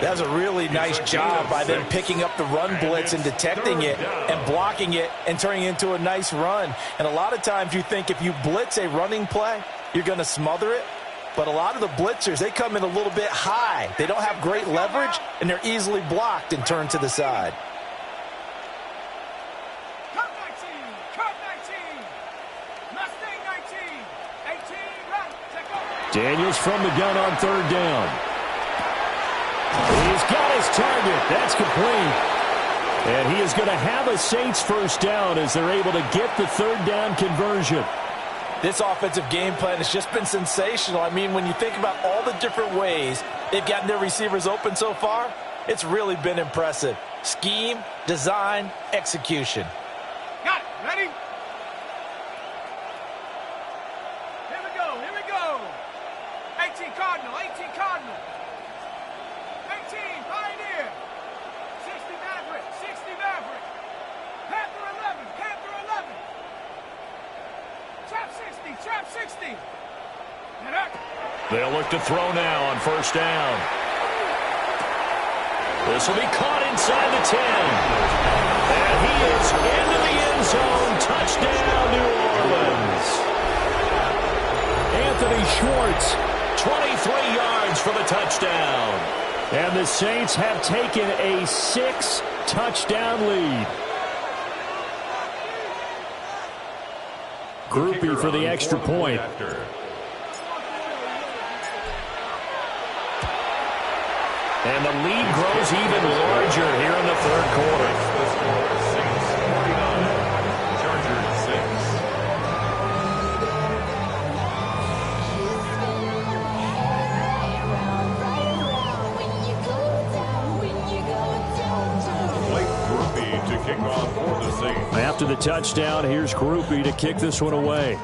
That's a really nice job by them picking up the run blitz and detecting it and blocking it and turning it into a nice run. And a lot of times you think if you blitz a running play, you're going to smother it. But a lot of the blitzers, they come in a little bit high. They don't have great leverage, and they're easily blocked and turned to the side. Daniels from the gun on 3rd down. He's got his target. That's complete. And he is going to have a Saints 1st down as they're able to get the 3rd down conversion. This offensive game plan has just been sensational. I mean, when you think about all the different ways they've gotten their receivers open so far, it's really been impressive. Scheme, design, execution. Got it. Ready? Here we go. Here we go. 18 Cardinal. 18 Cardinal. 18 Pioneer. 60 Maverick. 60 Maverick. Panther 11. Panther 11. Trap 60. Trap 60. They'll look to throw now on 1st down. This will be caught inside the 10. And he is into the end zone. Touchdown, New Orleans. Anthony Schwartz. 23 yards for the touchdown. And the Saints have taken a 6-touchdown lead. Groupie for the extra point. And the lead grows even larger here in the 3rd quarter. Saints 49, Chargers 6. Blake Groupie to kick off for the Saints. After the touchdown, here's Groupie to kick this one away.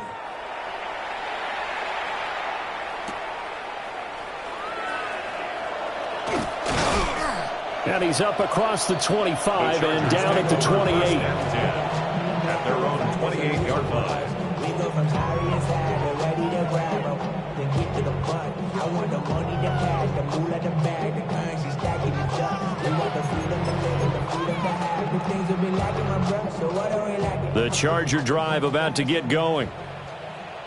And he's up across the 25 and down at the 28. At their own 28-yard line. We go from sorry inside to ready to grab them. Then get to the butt. I want the money, the cash, the moolah, the bag, the currency stacking it up. We want the freedom to live and the freedom to have. The things have been lacking, my brother, so what are we lacking? The Charger drive about to get going.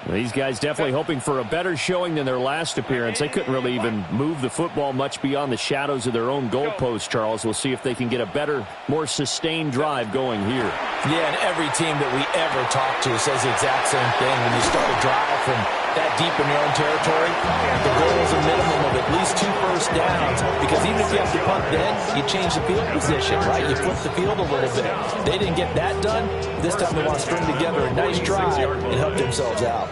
These guys definitely hoping for a better showing than their last appearance. They couldn't really even move the football much beyond the shadows of their own goalpost, Charles. We'll see if they can get a better, more sustained drive going here. Yeah, and every team that we ever talk to says the exact same thing. When you start a drive from that deep in your own territory, the goal is a minimum of at least 2 first downs, because even if you have to punt then, you change the field position, right? You flip the field a little bit. They didn't get that done. This time they want to string together a nice drive and help themselves out.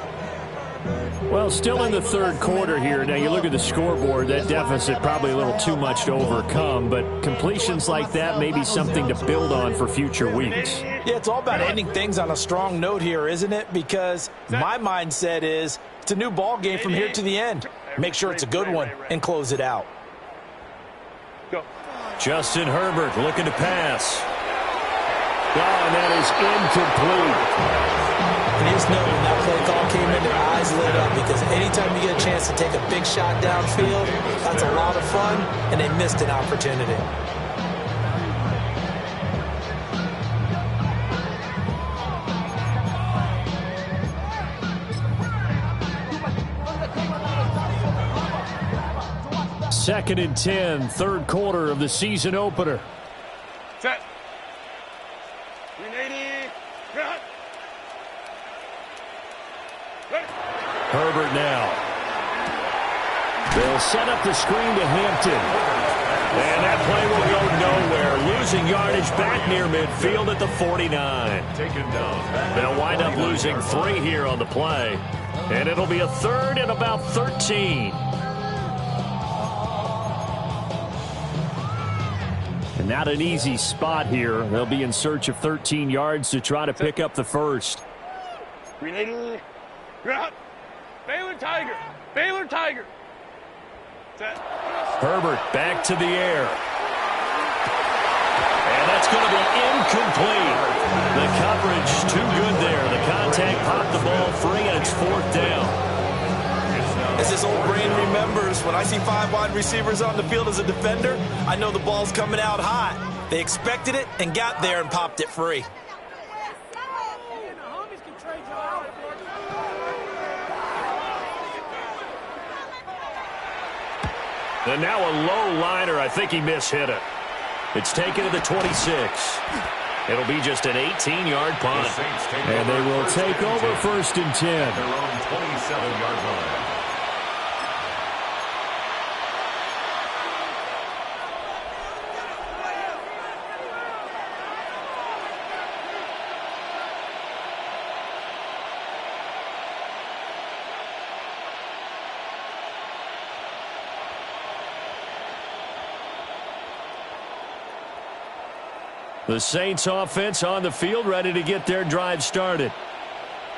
Well, still in the 3rd quarter here. Now, you look at the scoreboard, that deficit probably a little too much to overcome, but completions like that may be something to build on for future weeks. Yeah, it's all about ending things on a strong note here, isn't it? Because my mindset is it's a new ball game from here to the end. Make sure it's a good one and close it out. Justin Herbert looking to pass. and that is incomplete. And you just know when that play call came in, their eyes lit up, because anytime you get a chance to take a big shot downfield, that's a lot of fun, and they missed an opportunity. Second and 10, third quarter of the season opener. Set. 380. Cut. Herbert now. They'll set up the screen to Hampton. And that play will go nowhere. Losing yardage back near midfield at the 49. Taken down. They'll wind up losing 3 here on the play. And it'll be a third and about 13. And not an easy spot here. They'll be in search of 13 yards to try to pick up the first. 380. Cut. Baylor Tiger. Baylor Tiger. Set. Herbert back to the air. And that's going to be incomplete. The coverage too good there. The contact popped the ball free, and it's 4th down. As this old brain remembers, when I see 5 wide receivers on the field as a defender, I know the ball's coming out hot. They expected it and got there and popped it free. And now a low liner. I think he mishit it. It's taken to the 26. It'll be just an 18-yard punt. And they will take over 1st and 10. Their own 27-yard line. The Saints offense on the field, ready to get their drive started.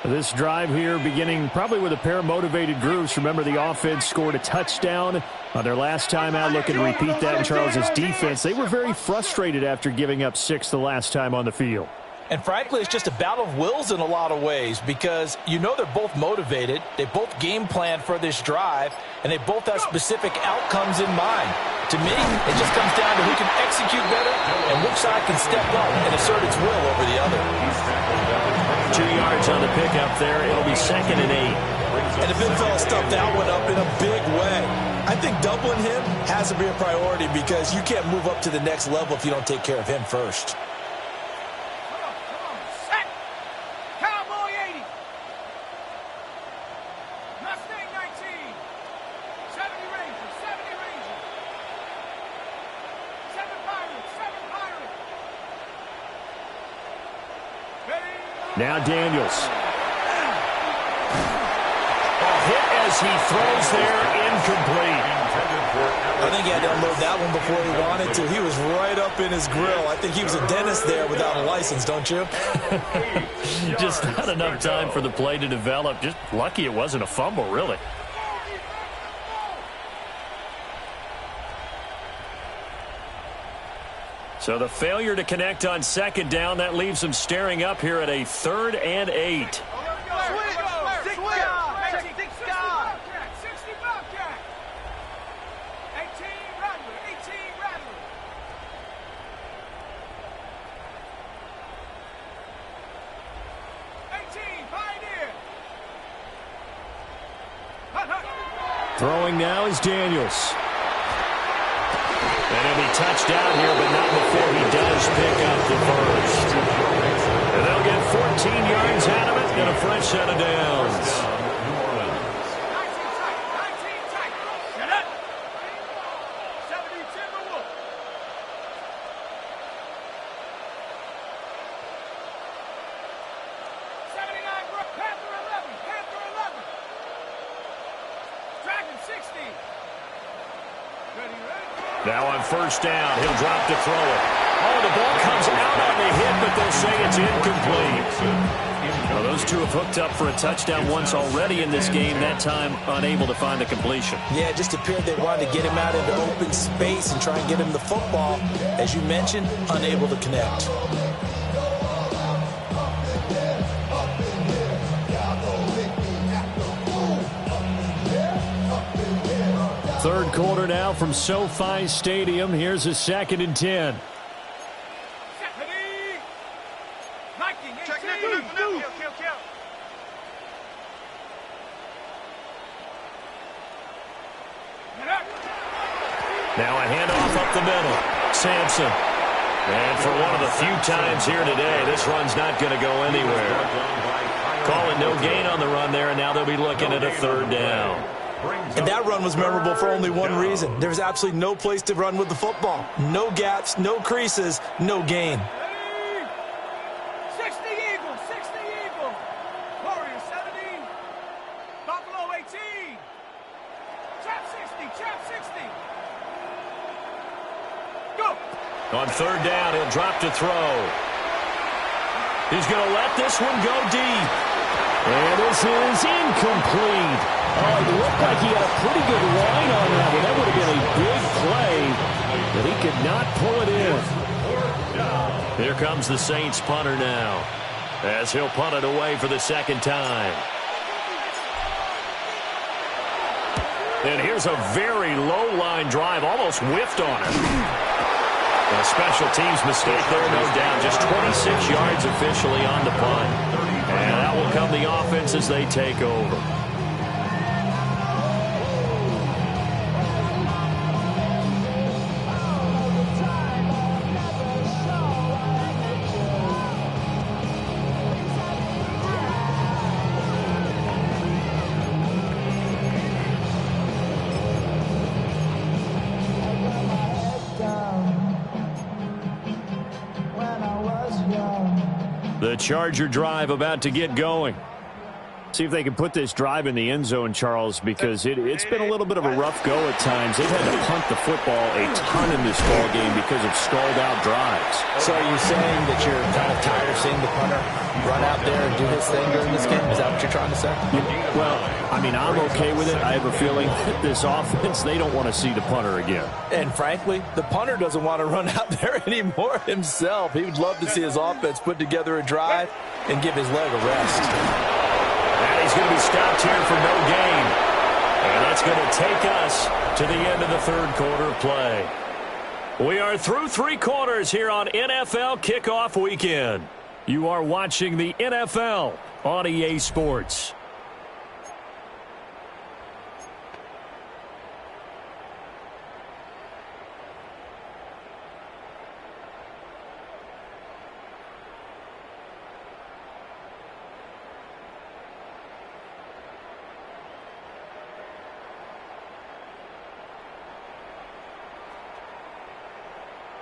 This drive here beginning probably with a pair of motivated groups. Remember, the offense scored a touchdown on their last time out, looking to repeat that in Charles's defense. They were very frustrated after giving up 6 the last time on the field. And frankly, it's just a battle of wills in a lot of ways, because you know they're both motivated, they both game plan for this drive, and they both have specific outcomes in mind. To me, it just comes down to who can execute better and which side can step up and assert its will over the other. 2 yards on the pickup there. It'll be 2nd and 8. And the big fella stuffed that one up in a big way. I think doubling him has to be a priority, because you can't move up to the next level if you don't take care of him first. Now Daniels. Hit as he throws there, incomplete. I think he had to unload that one before he wanted to. He was right up in his grill. I think he was a dentist there without a license, don't you? Just not enough time for the play to develop. Just lucky it wasn't a fumble, really. So the failure to connect on 2nd down, that leaves them staring up here at a 3rd and 8. Throwing now is Daniels. And he'll be touched down here, but not before he does pick up the first. And they'll get 14 yards out of it and a fresh set of downs. Now on 1st down, he'll drop to throw it. Oh, the ball comes out on the hit, but they'll say it's incomplete. Well, those two have hooked up for a touchdown once already in this game, that time unable to find the completion. Yeah, it just appeared they wanted to get him out into open space and try and get him the football. As you mentioned, unable to connect. Third quarter now from SoFi Stadium. Here's a 2nd and 10. Now a handoff up the middle. Sampson. And for one of the few times here today, this run's not going to go anywhere. Calling no gain on the run there, and now they'll be looking at a 3rd down. And that run was memorable for only one reason. There's absolutely no place to run with the football. No gaps, no creases, no gain. 60 Eagles, 60 Eagles. Warriors 70. Buffalo 18. Chap 60, Chap 60. Go. On 3rd down, he'll drop to throw. He's going to let this one go deep. And this is incomplete. Oh, it looked like he had a pretty good line on that one. That would have been a big play, but he could not pull it in. Here comes the Saints punter now, as he'll punt it away for the 2nd time. And here's a very low-line drive, almost whiffed on it. A special teams mistake there, no doubt. Just 26 yards officially on the punt. And that will come the offense as they take over. The Charger drive about to get going. See if they can put this drive in the end zone, Charles, because it's been a little bit of a rough go at times. They've had to punt the football a ton in this ball game because of stalled-out drives. So are you saying that you're kind of tired of seeing the punter run out there and do his thing during this game? Is that what you're trying to say? Well, I mean, I'm okay with it. I have a feeling that this offense, they don't want to see the punter again. And frankly, the punter doesn't want to run out there anymore himself. He would love to see his offense put together a drive and give his leg a rest. And he's going to be stopped here for no gain. And that's going to take us to the end of the 3rd quarter of play. We are through 3 quarters here on NFL Kickoff Weekend. You are watching the NFL on EA Sports.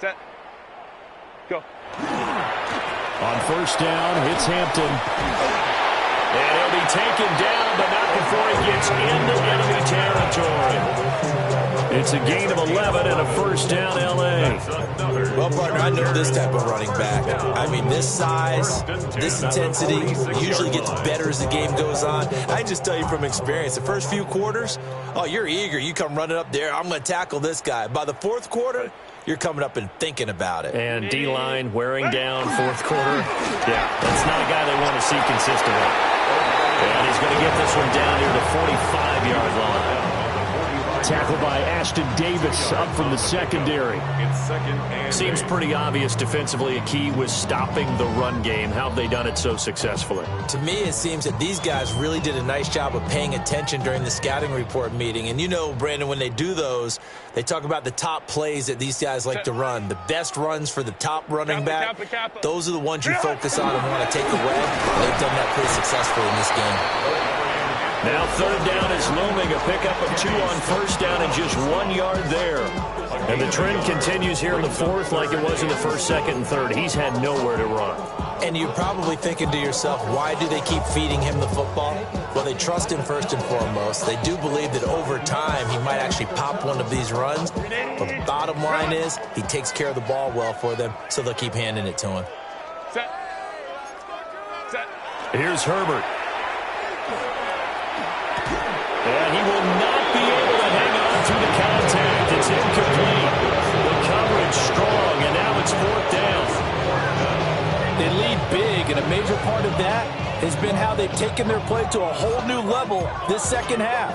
Set. Go. On 1st down, it's Hampton. And he'll be taken down, but not before he gets into enemy territory. It's a gain of 11 and a 1st down, L.A. Well, partner, I know this type of running back. I mean, this size, this intensity usually gets better as the game goes on. I just tell you from experience, the first few quarters, oh, you're eager. You come running up there, I'm going to tackle this guy. By the 4th quarter, you're coming up and thinking about it. And D-line wearing down 4th quarter. Yeah, that's not a guy they want to see consistently. And he's going to get this one down near the 45-yard line. Tackled by Ashton Davis up from the secondary. Seems pretty obvious defensively a key was stopping the run game. How have they done it so successfully? To me, it seems that these guys really did a nice job of paying attention during the scouting report meeting. And you know, Brandon, when they do those, they talk about the top plays that these guys like to run. The best runs for the top running back, those are the ones you focus on and want to take away. They've done that pretty successfully in this game. Now 3rd down is looming. A pickup of 2 on 1st down and just 1 yard there. And the trend continues here in the 4th like it was in the 1st, 2nd, and 3rd. He's had nowhere to run. And you're probably thinking to yourself, why do they keep feeding him the football? Well, they trust him first and foremost. They do believe that over time he might actually pop one of these runs. But the bottom line is he takes care of the ball well for them, so they'll keep handing it to him. Set. Set. Here's Herbert. And he will not be able to hang on through the contact. It's incomplete. The coverage strong, and now it's 4th down. They lead big, and a major part of that has been how they've taken their play to a whole new level this second half.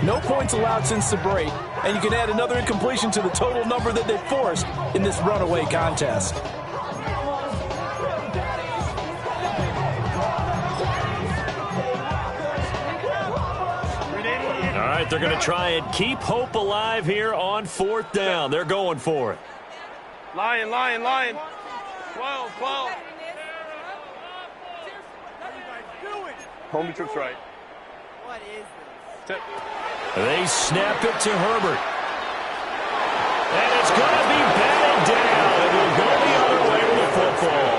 No points allowed since the break, and you can add another incompletion to the total number that they forced in this runaway contest. All right, they're going to try and keep hope alive here on 4th down. They're going for it. Lion. 12. Home trips right. What is this? They snap it to Herbert. And it's going to be batted down. It will go the other way with the football.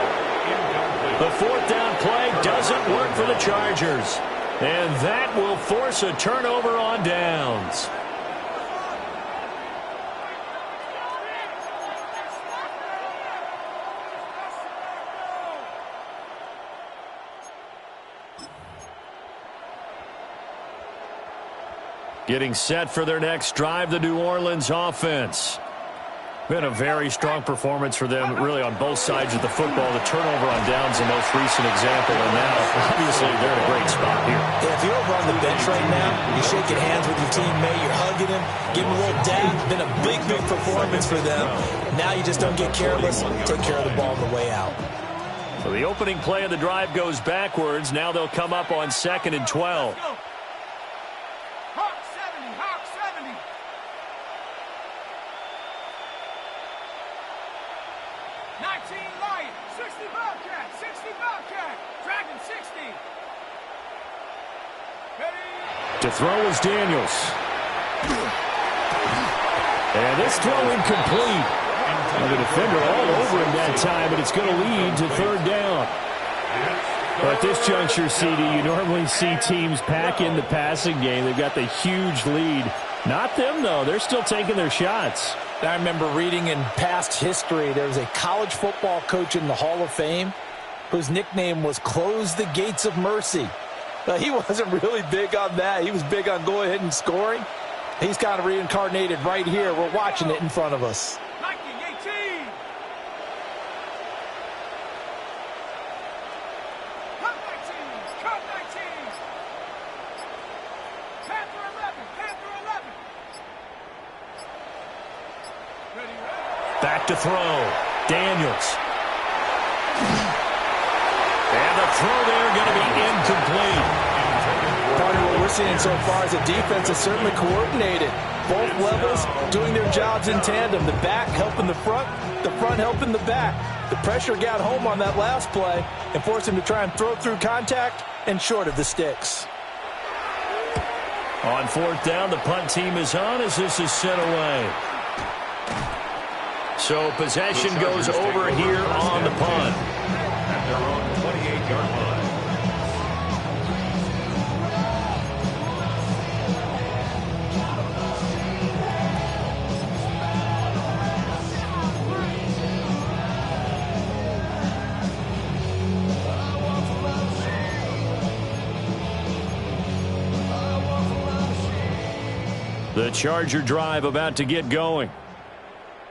The 4th down play doesn't work for the Chargers. And that will force a turnover on downs. Getting set for their next drive, the New Orleans offense. Been a very strong performance for them, really, on both sides of the football. The turnover on downs, the most recent example, and now, obviously, they're in a great spot here. Yeah, if you're over on the bench right now, you're shaking hands with your teammate, you're hugging him, giving him a little dab. Been a big performance for them. Now you just don't get careless, take care of the ball on the way out. So the opening play of the drive goes backwards. Now they'll come up on 2nd and 12. Hawk 70. 19 Lion, 60 Bobcat, Dragon 60. Ready? To throw is Daniels. And this throw incomplete. And the defender all over him that time, but it's going to lead to 3rd down. But at this juncture, CD, you normally see teams pack in the passing game. They've got the huge lead. Not them, though. They're still taking their shots. I remember reading in past history, there was a college football coach in the Hall of Fame whose nickname was Close the Gates of Mercy. He wasn't really big on that. He was big on go ahead and scoring. He's kind of reincarnated right here. We're watching it in front of us. Nike 18. Cut 19. Panther 11. Ready. Back to throw. Daniels. And the throw there going to be incomplete. Part of what we're seeing so far is the defense is certainly coordinated. Both levels doing their jobs in tandem. The back helping the front helping the back. The pressure got home on that last play and forced him to try and throw through contact and short of the sticks. On 4th down, the punt team is on as this is sent away. So possession goes over here on the punt. At their own 28-yard line. The Charger drive about to get going.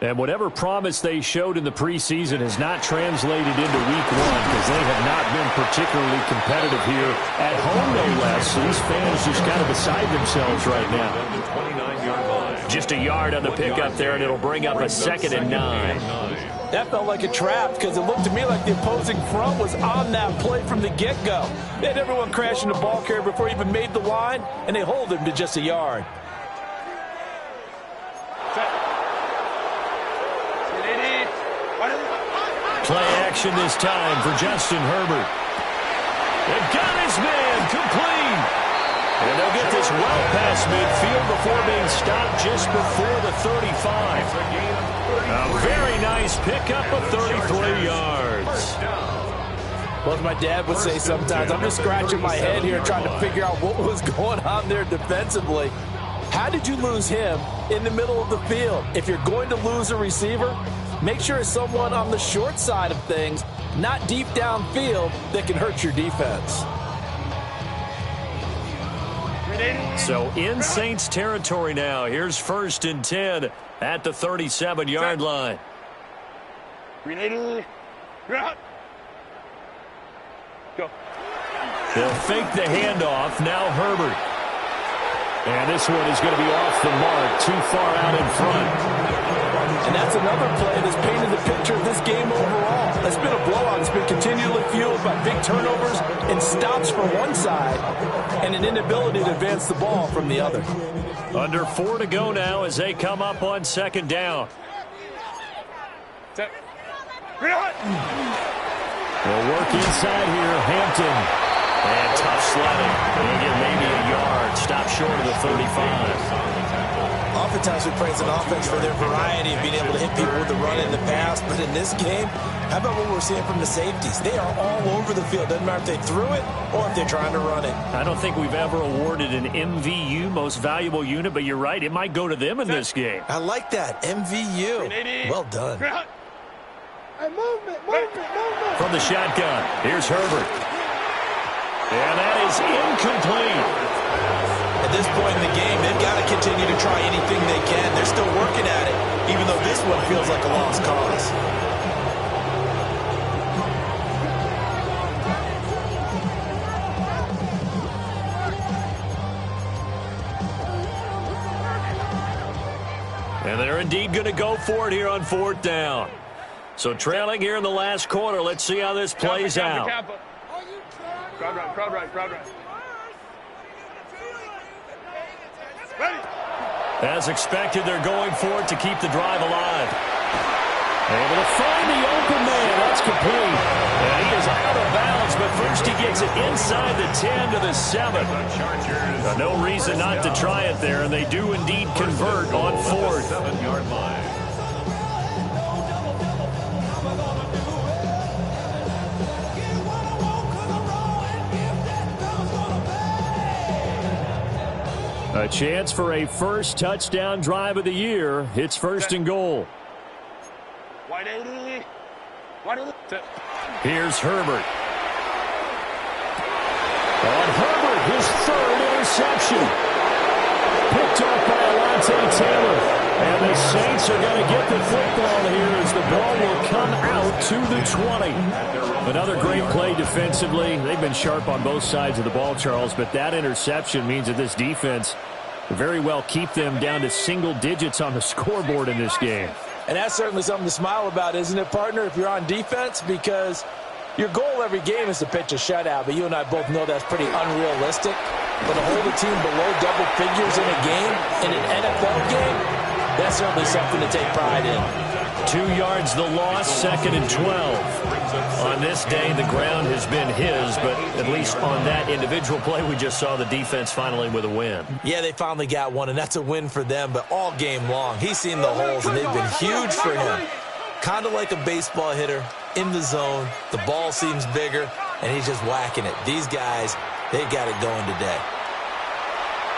And whatever promise they showed in the preseason has not translated into week 1 because they have not been particularly competitive here at home, no less. So these fans just kind of beside themselves right now. 29-yard line. Just a yard on the pickup there, and it'll bring up a 2nd and 9. That felt like a trap because it looked to me like the opposing front was on that play from the get-go. They had everyone crashing the ball carrier before he even made the line, and they hold him to just a yard. Play action this time for Justin Herbert. They've got his man complete. And they'll get this well past midfield before being stopped just before the 35. A very nice pickup of 33 yards. Well, as my dad would say sometimes, I'm just scratching my head here trying to figure out what was going on there defensively. How did you lose him in the middle of the field? If you're going to lose a receiver, make sure it's someone on the short side of things, not deep downfield, that can hurt your defense. So in Saints territory now. Here's 1st and 10 at the 37-yard line. Go. They'll fake the handoff. Now Herbert. And this one is going to be off the mark, too far out in front. And that's another play that's painted the picture of this game overall. It's been a blowout. It's been continually fueled by big turnovers and stops from one side and an inability to advance the ball from the other. Under 4 to go now as they come up on second down. They'll work inside here, Hampton. And tough sledding. They'll get maybe a yard. Stop short of the 35. Oftentimes we praise an offense for their variety of being able to hit people with the run in the pass. But in this game, how about what we're seeing from the safeties? They are all over the field. Doesn't matter if they threw it or if they're trying to run it. I don't think we've ever awarded an MVU, most valuable unit, but you're right. It might go to them in this game. I like that. MVU. Well done. Hey, movement. From the shotgun, here's Herbert. And that is incomplete. At this point in the game, they've got to continue to try anything they can. They're still working at it, even though this one feels like a lost cause. And they're indeed going to go for it here on 4th down. So trailing here in the last quarter. Let's see how this plays out. Crowd right. As expected, they're going for it to keep the drive alive. Able to find the open man. That's complete. And he is out of bounds, but first he gets it inside the 10 to the 7. No reason not to try it there, and they do indeed convert on 4th. 7-yard line. A chance for a first touchdown drive of the year. It's 1st and goal. Here's Herbert. And Herbert, his 3rd interception. Picked off by Alontae Taylor. And the Saints are going to get the football here as the ball will come out to the 20. Another great play defensively. They've been sharp on both sides of the ball, Charles, but that interception means that this defense very well keep them down to single digits on the scoreboard in this game. And that's certainly something to smile about, isn't it, partner, if you're on defense? Because your goal every game is to pitch a shutout, but you and I both know that's pretty unrealistic. But to hold a team below double figures in a game, in an NFL game, that's certainly something to take pride in. 2 yards the loss, 2nd and 12. On this day, the ground has been his, but at least on that individual play, we just saw the defense finally with a win. Yeah, they finally got one, and that's a win for them, but all game long, he's seen the holes, and they've been huge for him. Kind of like a baseball hitter in the zone. The ball seems bigger, and he's just whacking it. These guys, they got it going today.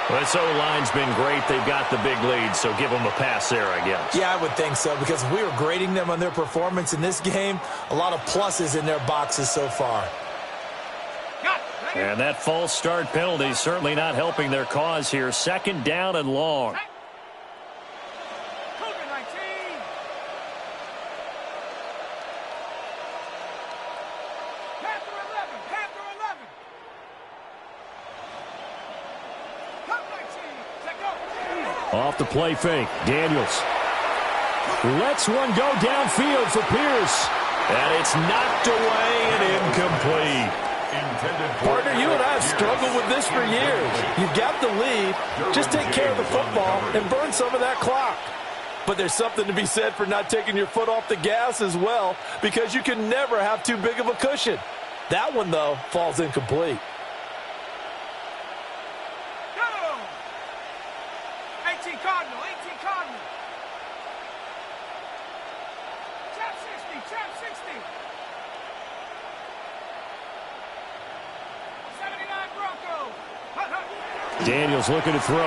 Well, this O-line's been great. They've got the big lead, so give them a pass there, I guess. Yeah, I would think so, because if we were grading them on their performance in this game, a lot of pluses in their boxes so far. And that false start penalty certainly not helping their cause here. 2nd down and long. Off the play fake, Daniels. Lets one go downfield for Pierce. And it's knocked away and incomplete. Partner, you and I have struggled with this for years. You've got the lead. Just take care of the football and burn some of that clock. But there's something to be said for not taking your foot off the gas as well, because you can never have too big of a cushion. That one, though, falls incomplete. 18 Cardinal. Trap 60. 79 Broncos. Daniels looking to throw.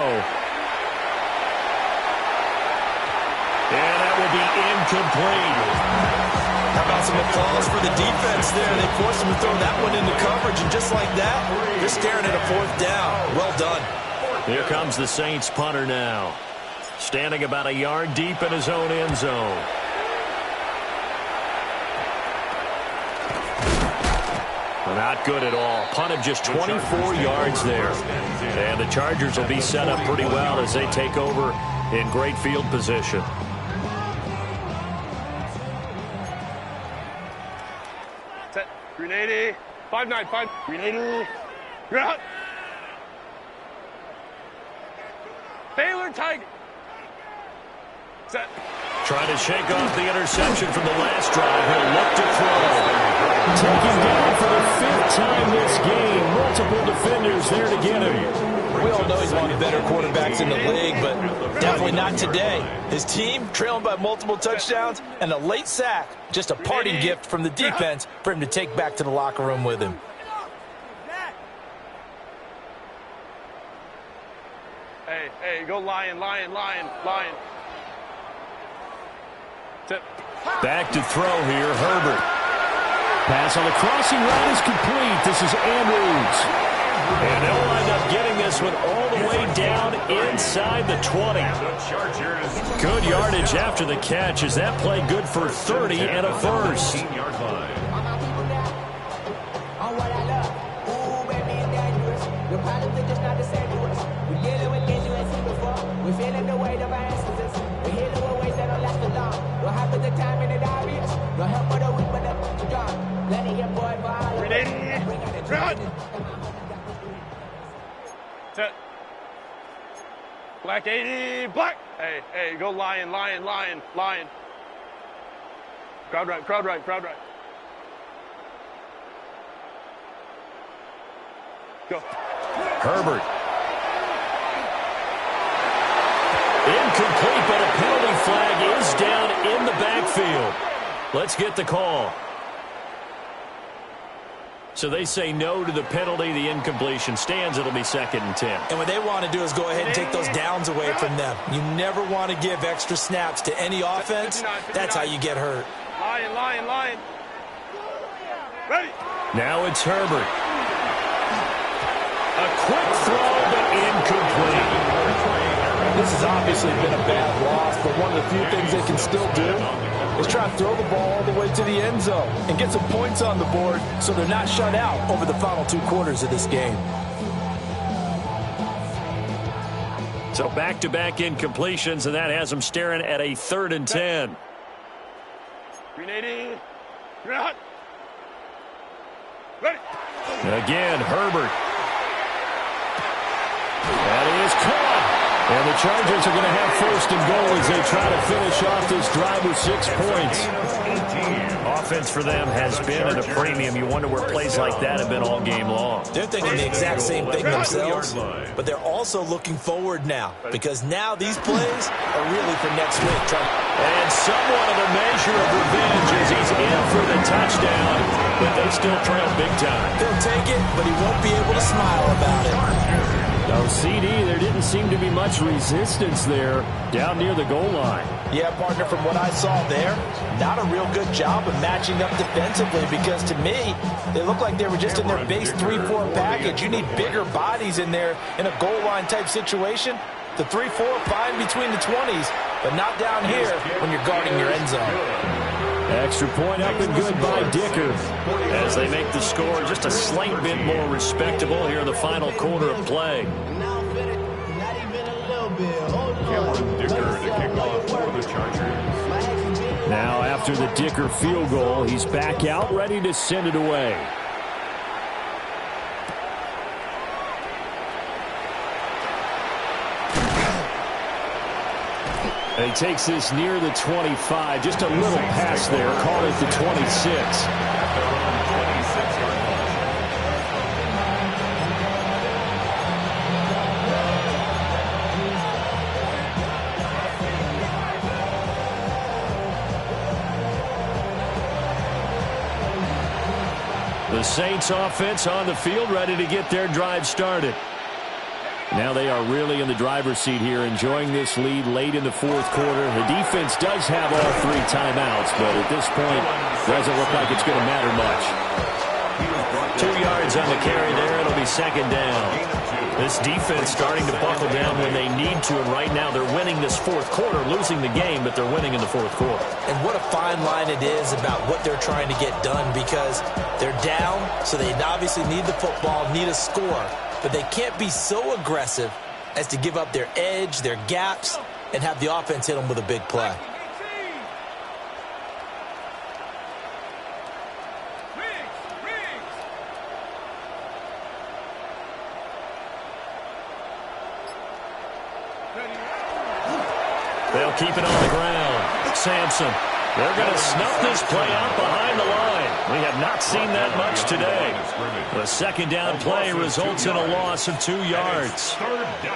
And that will be incomplete. How about some applause for the defense there? They forced him to throw that one into coverage, and just like that, they're staring at a 4th down. Well done. Here comes the Saints punter now. Standing about a yard deep in his own end zone. Not good at all. Punt of just 24 yards there. And the Chargers will be set up pretty well as they take over in great field position. Set. Green 80. 5-9. Green 80. You're out. Baylor Tiger. Set. Trying to shake off the interception from the last drive. He'll look to throw. Taken down for the 5th time this game. Multiple defenders there to get him. We all know he's one of the better quarterbacks in the league, but definitely not today. His team trailing by multiple touchdowns and a late sack. Just a parting gift from the defense for him to take back to the locker room with him. Hey, go Lion. Set. Back to throw here, Herbert. Pass on the crossing route is complete. This is Andrews. And they'll wind up getting this one all the way down inside the 20. Good yardage after the catch. Is that play good for 30 and a first? We're feeling the weight of our instances. We're healing with ways that don't last long. What happened the time in the diaries? No help for the weak, but the strong. Letting your boy for all of it. Set. Black 80. Black. Hey, go Lion. Crowd right. Go. Herbert. Incomplete, but a penalty flag is down in the backfield. Let's get the call. So they say no to the penalty. The incompletion stands. It'll be 2nd and 10. And what they want to do is go ahead and take those downs away from them. You never want to give extra snaps to any offense. That's how you get hurt. Lion. Ready. Now it's Herbert. A quick throw, but incomplete. This has obviously been a bad loss, but one of the few things they can still do is try to throw the ball all the way to the end zone and get some points on the board so they're not shut out over the final 2 quarters of this game. So back-to-back incompletions, and that has them staring at a 3rd and 10. Green 80. You're out. Ready. Again, Herbert. That is caught. And the Chargers are going to have 1st and goal as they try to finish off this drive with 6 points. Offense for them has been at a premium. You wonder where plays like that have been all game long. They're thinking the exact same thing themselves, but they're also looking forward now because now these plays are really for next week. And somewhat of a measure of revenge as he's in for the touchdown, but they still trail big time. He'll take it, but he won't be able to smile about it. Oh, CD, there didn't seem to be much resistance there down near the goal line. Yeah, partner, from what I saw there, not a real good job of matching up defensively because to me, they look like they were just in their base 3-4 package. You need bigger bodies in there in a goal line type situation. The 3-4 fine between the 20s, but not down here when you're guarding your end zone. Extra point up and good by Dicker. As they make the score just a slight bit more respectable here in the final quarter of play. Cameron Dicker to kick off for the Chargers. Now after the Dicker field goal, he's back out ready to send it away. And he takes this near the 25. Just a little pass there. Call it the 26. The Saints offense on the field ready to get their drive started. Now they are really in the driver's seat here, enjoying this lead late in the 4th quarter. The defense does have all 3 timeouts, but at this point, doesn't look like it's going to matter much. 2 yards on the carry there. It'll be 2nd down. This defense starting to buckle down when they need to, and right now they're winning this fourth quarter, losing the game, but they're winning in the fourth quarter. And what a fine line it is about what they're trying to get done, because they're down, so they obviously need the football, need a score, but they can't be so aggressive as to give up their edge, their gaps, and have the offense hit them with a big play. They'll keep it on the ground. Sampson. They're going to snuff this play out behind the line. We have not seen that much today. The second down play results in a loss of 2 yards.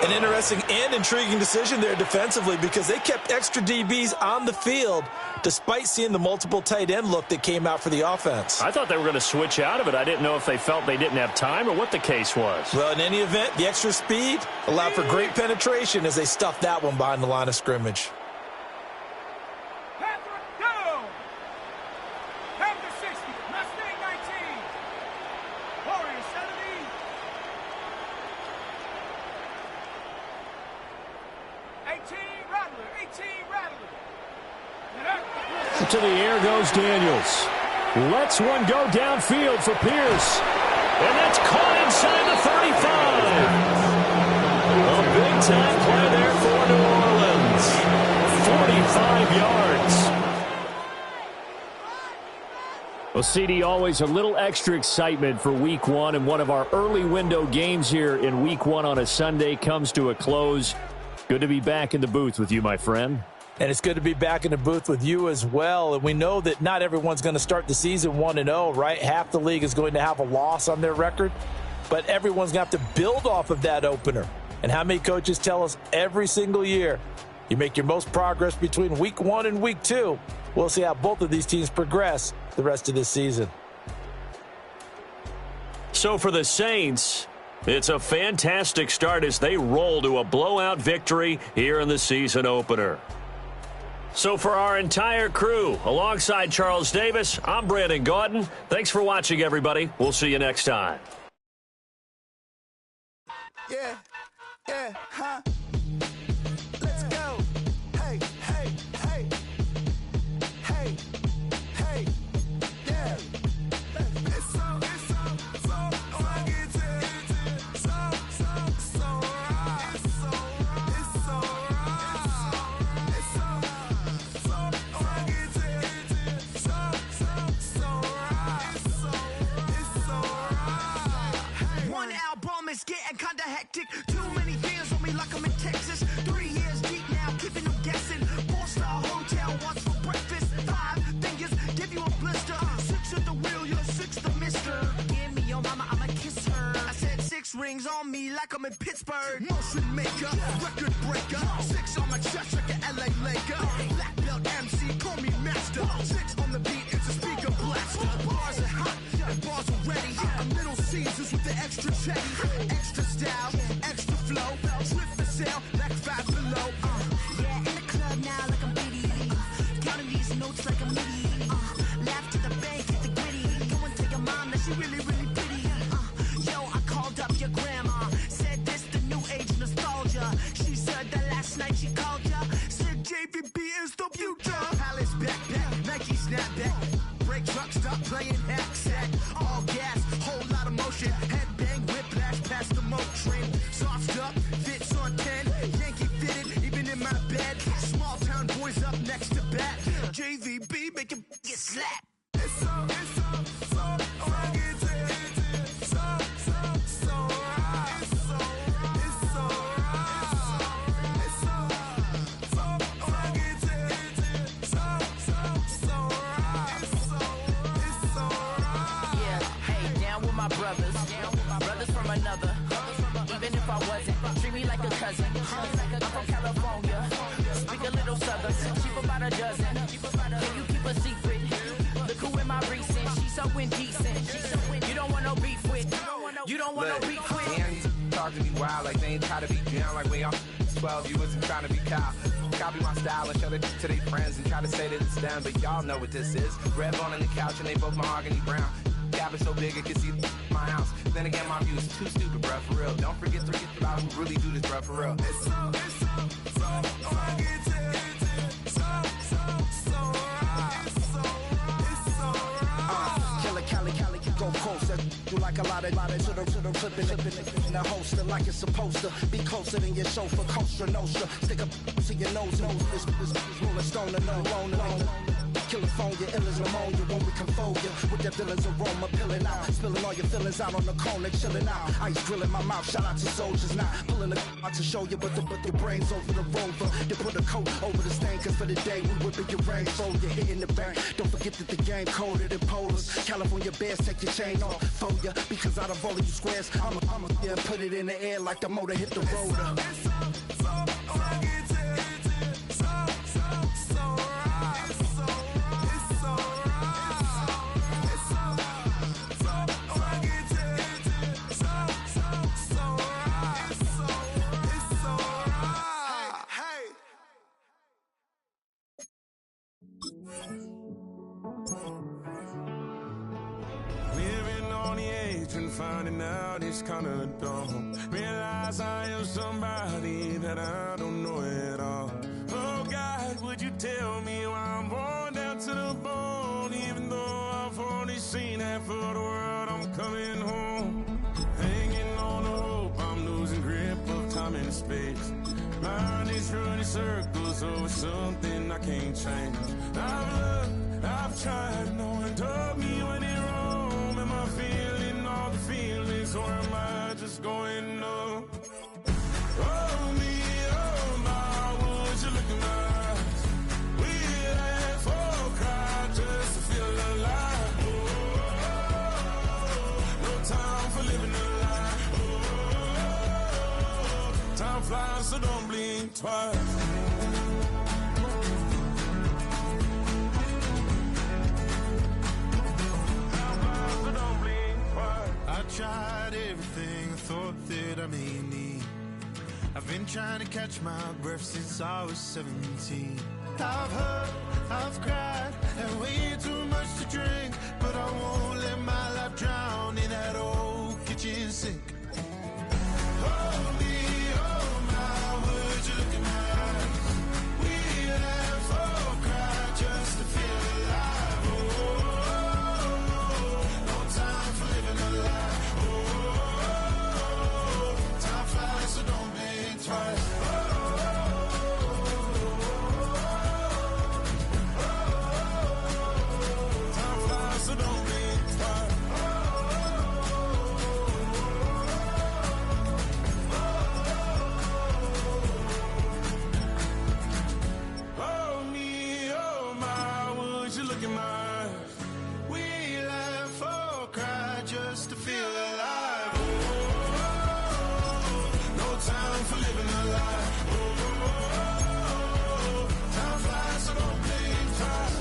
An interesting and intriguing decision there defensively, because they kept extra DBs on the field despite seeing the multiple tight end look that came out for the offense. I thought they were going to switch out of it. I didn't know if they felt they didn't have time or what the case was. Well, in any event, the extra speed allowed for great penetration as they stuffed that one behind the line of scrimmage. To the air goes Daniels. Lets one go downfield for Pierce. And that's caught inside the 35. A big-time play there for New Orleans. 45 yards. Well, CD, always a little extra excitement for Week 1, and one of our early window games here in Week 1 on a Sunday comes to a close. Good to be back in the booth with you, my friend. And it's good to be back in the booth with you as well. And we know that not everyone's going to start the season 1-0, right? Half the league is going to have a loss on their record. But everyone's going to have to build off of that opener. And how many coaches tell us every single year, you make your most progress between Week 1 and Week 2. We'll see how both of these teams progress the rest of this season. So for the Saints, it's a fantastic start as they roll to a blowout victory here in the season opener. So for our entire crew, alongside Charles Davis, I'm Brandon Gaudin. Thanks for watching, everybody. We'll see you next time. Yeah, huh? Let's go. Hey, hey, hey. Hey, hey, yeah. It's so right. One album is getting kinda hectic. Too many fans on me like I'm in Texas. 3 years deep now, keeping them guessing. 4-star hotel, what's for breakfast? 5 fingers, give you a blister. 6 at the wheel, you're 6 the mister. Give me your mama, I'ma kiss her. I said 6 rings on me like I'm in Pittsburgh. Motion maker, record breaker. 6 on my chest like an LA Laker. Black belt MC, call me master. 6 on the beat, it's a speaker blaster. Bars are hot, and bars are ready. I'm Little Caesars with the extra check. Extra style, extra flow. Trip for sale, like 5 below. Yeah, in the club now like I'm Biddy. Counting these notes like a MIDI. Laugh to the bank, hit the gritty. Go and tell your mom that she really, really pretty. Yo, I called up your grandma. Said this the new age nostalgia. She said that last night she called ya. Said JVB is the future. Palace backpack, Nike snapback. Break truck, stop playing hack sack. All gas, whole lot of motion. Headbang, whiplash, past the moat train. Soft up, fits on 10. Yankee fitted, even in my bed. Small town boys up next to bat. JVB make it get slapped. It's so right. Brothers from another. Even if I wasn't, treat me like a cousin. I'm from California. Speak a little southern. Cheap about a dozen. Can you keep a secret? Look who in my recent. She's so indecent. You don't want no beef with. You don't want no beef with. Talk to me wild like they ain't try to be down like when y'all 12 you wasn't trying to be cow. Copy my style and show it to their friends and try to say that it's them, but y'all know what this is. Red bone on the couch and they both mahogany brown. Cabin so big it can see my ounce. Then again, my view is too stupid, bruh, for real. Don't forget about who really do this, bruh, for real. It's so Cali, go closer. Do like a lot of to the flipping in the holster like it's supposed to be closer than your chauffeur. Coaster Nostra, stick up to your nose. This rolling stone and alone. California, ill as pneumonia when we can fold you with that villain's aroma, pilling out, spilling all your feelings out on the corner, chilling out. Ice grilling my mouth, shout out to soldiers now, pulling the out to show you, but the brains over the rover. They put a coat over the stain, cause for the day we whipping your rain, so you're hitting the bank. Don't forget that the game colder than polars. California bears, take your chain off for ya, because out of all of you squares, I'm a yeah, put it in the air like the motor hit the rotor. Living on the edge and finding out it's kinda dumb. Realize I am somebody that I don't know at all. Oh God, would you tell me why I'm worn down to the bone? Even though I've only seen half of the world, I'm coming home. Hanging on the hope, I'm losing grip of time and space. Mind is running circles over something I can't change. I've looked, I've tried, no one told me when it wrong. Am I feeling all the feelings, or am I just going up? Oh me, oh my, would you look in my eyes? We laugh or cry just to feel alive. Oh, no time for living a lie. Oh, time flies, so don't blink twice. I tried everything I thought that I may need. I've been trying to catch my breath since I was 17. I've hurt, I've cried, had way too much to drink, but I won't let my life drown in that old kitchen sink. Oh me, oh my, would you look in my eyes? We laugh or cry just to feel alive. Oh, no time for living a lie. Time flies, so don't blink twice. Time flies, so don't blink twice. Oh me, oh my, would you look in my eyes? We laugh or cry just to feel alive. No time for living a lie. Time flies, so don't blink twice.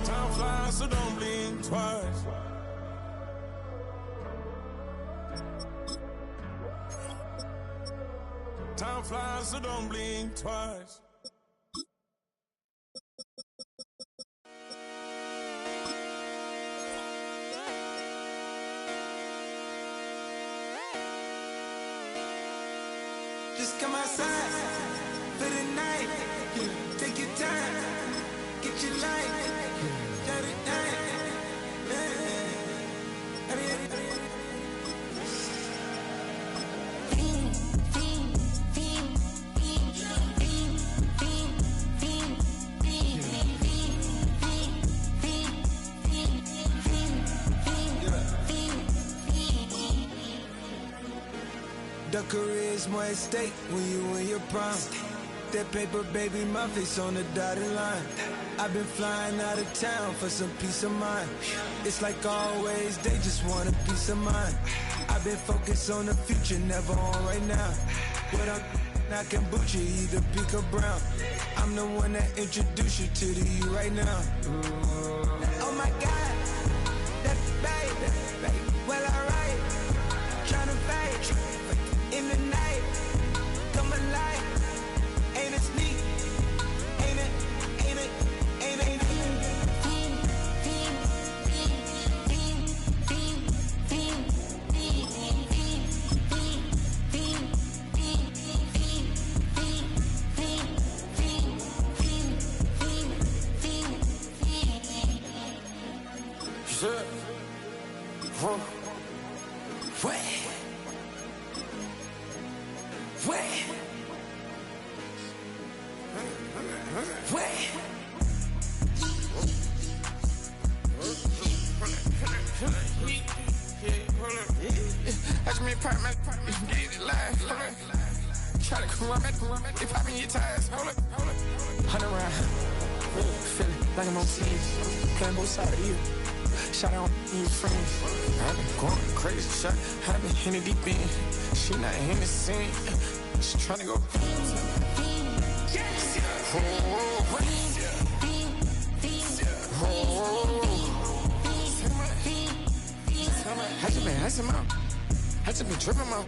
Time flies, so don't blink twice. Time flies, so don't blink twice. Just come outside for the night. Take your time, get your light. Shut it down. The career's more at stake when you in your prime. That paper, baby, my face on the dotted line. I've been flying out of town for some peace of mind. It's like always, they just want a peace of mind. I've been focused on the future, never on right now. But I'm not kombucha, either pink or brown. I'm the one that introduced you to the you right now. Oh my God, that's baby. Well, alright, tryna fight in the night, come alive. Ain't it sneak? Ain't it Watch me pop my get it live. Try to come back, they pop in your tires. Hold up. 100 round. Feeling like I'm on TV. Playing both sides of you. Shot out on your friends. I've been going crazy. Shot. I've been in the deep end. She not in the scene. She trying to go. I just been tripping out.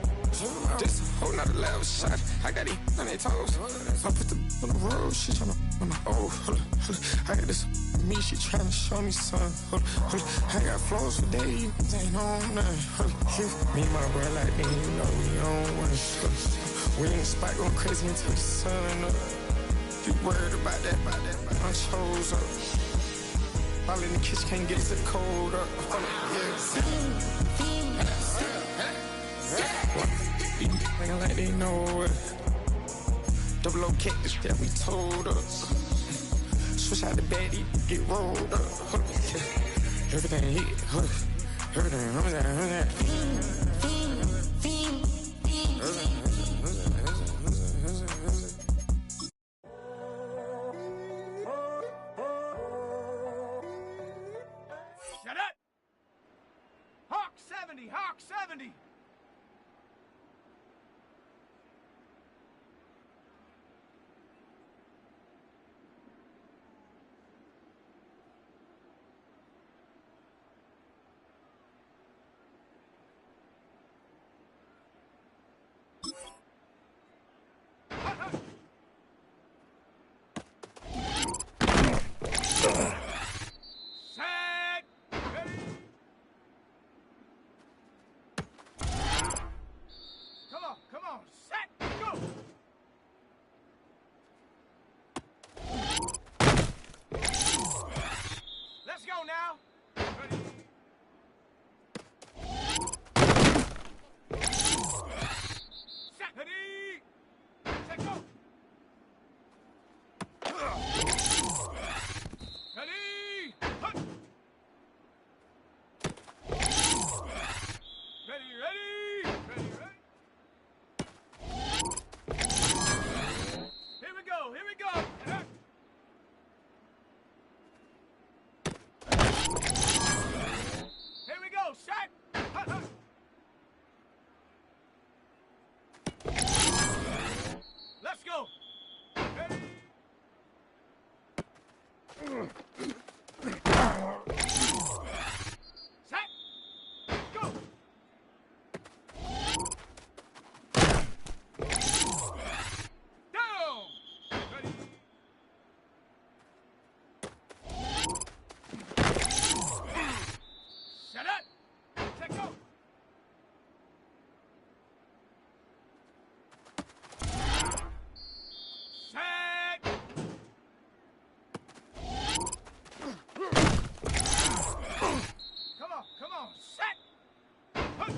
This whole nother level shot. I got it on their toes. I put the on the road. She tryna. Oh, hold up. I got this. Me, she tryna show me something. Hold up. I got flows for days. Ain't on nothing. Me and my bro like me, you know we on one. We in the spot going crazy until the sun up. You worried about that? I chose up. All in the kitchen can't get us the cold up. Nigga like they know it. Double O cactus that we told us. Switch out the baddie, get rolled up. Everything hit, everything. Shut up! Hawk 70, Hawk 70! Come on, set, go! Let's go now. Ready? Set, ready, set, go! Ready, hut! Ready, ready, ready, ready. Here we go, here we go. Here we go, set. Let's go. Ready. Set. Go. Down. Ready. Set up. Set go. Set. Come on, set. Hup.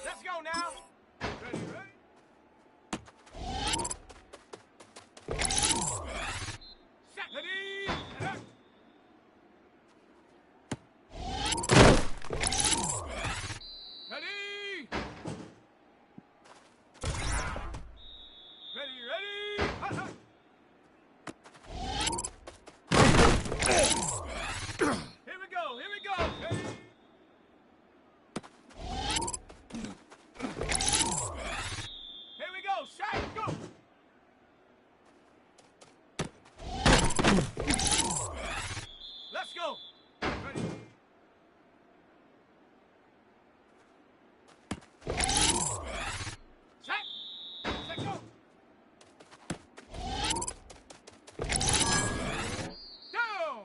Let's go now. Ready, ready. Set, ready. Set up. Ready. Ready, ready. Hut, hut. Here we go, here we go. Ready. Here we go, set, go. Let's go. Ready. Set. Set, go. Down.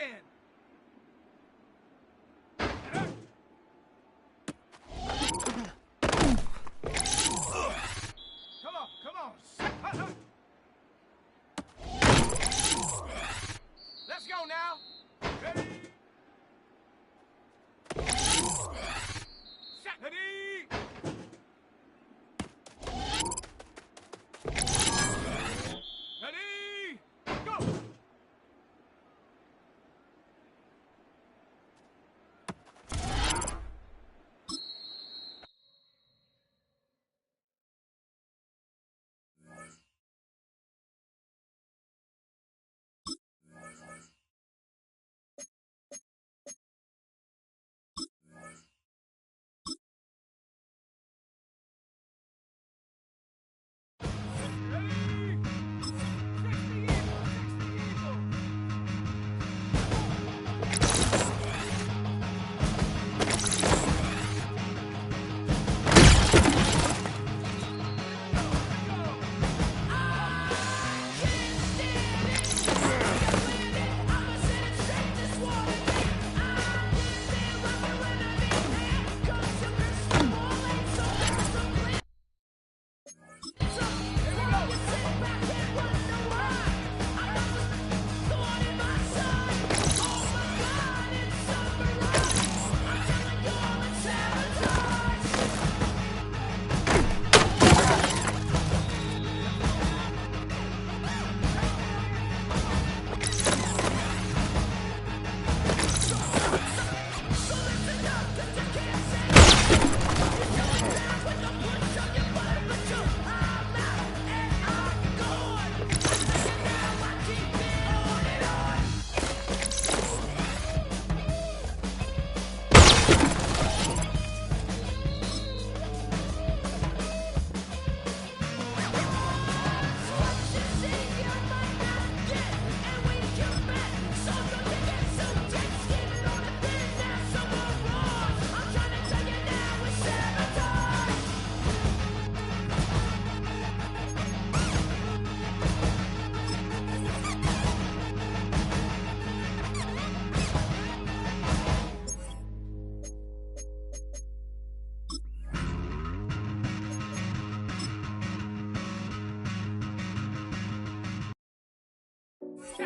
10. Come on. Let's go now. Ready? Set. Ready? Ready? Go!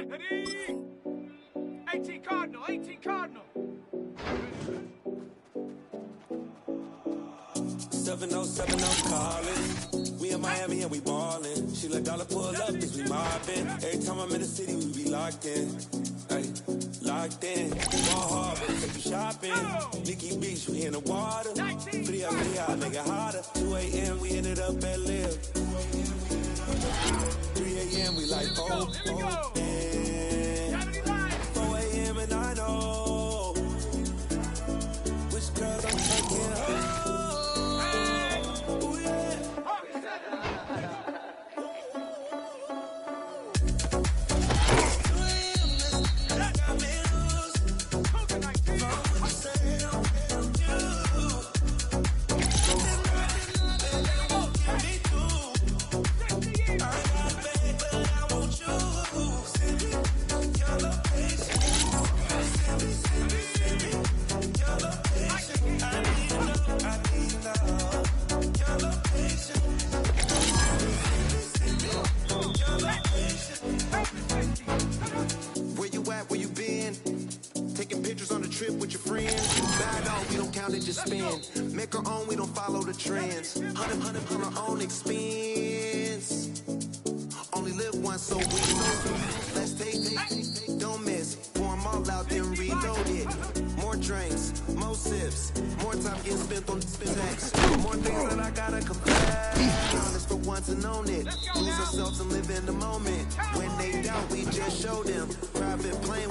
Ready? 18 Cardinal, 18 Cardinal. 7070 calling. We in Miami and we ballin'. She let dollar pull up cause we mobbin'. Every time I'm in the city, we be locked in. Ay, locked in. Ball Harbor, take you shopping. Nikki Beach, we in the water. Fria, make it hotter. 2 a.m., we ended up at Live. 3 a.m., we like, oh, oh, yeah. 4 a.m. and I know which girls I'm taking home. Where you at? Where you been? Taking pictures on the trip with your friends. Bad dog, we don't count it, just spend. Make our own, we don't follow the trends. 100 on our own expense. Only live once, so we know. Let's take, don't miss. Pour 'em all out, then reload it. More drinks, more sips. More time getting spent on sex. More things that I gotta confess. Be honest for once and own it. Lose ourselves and live in the moment. When they doubt, we just show them. Private plane.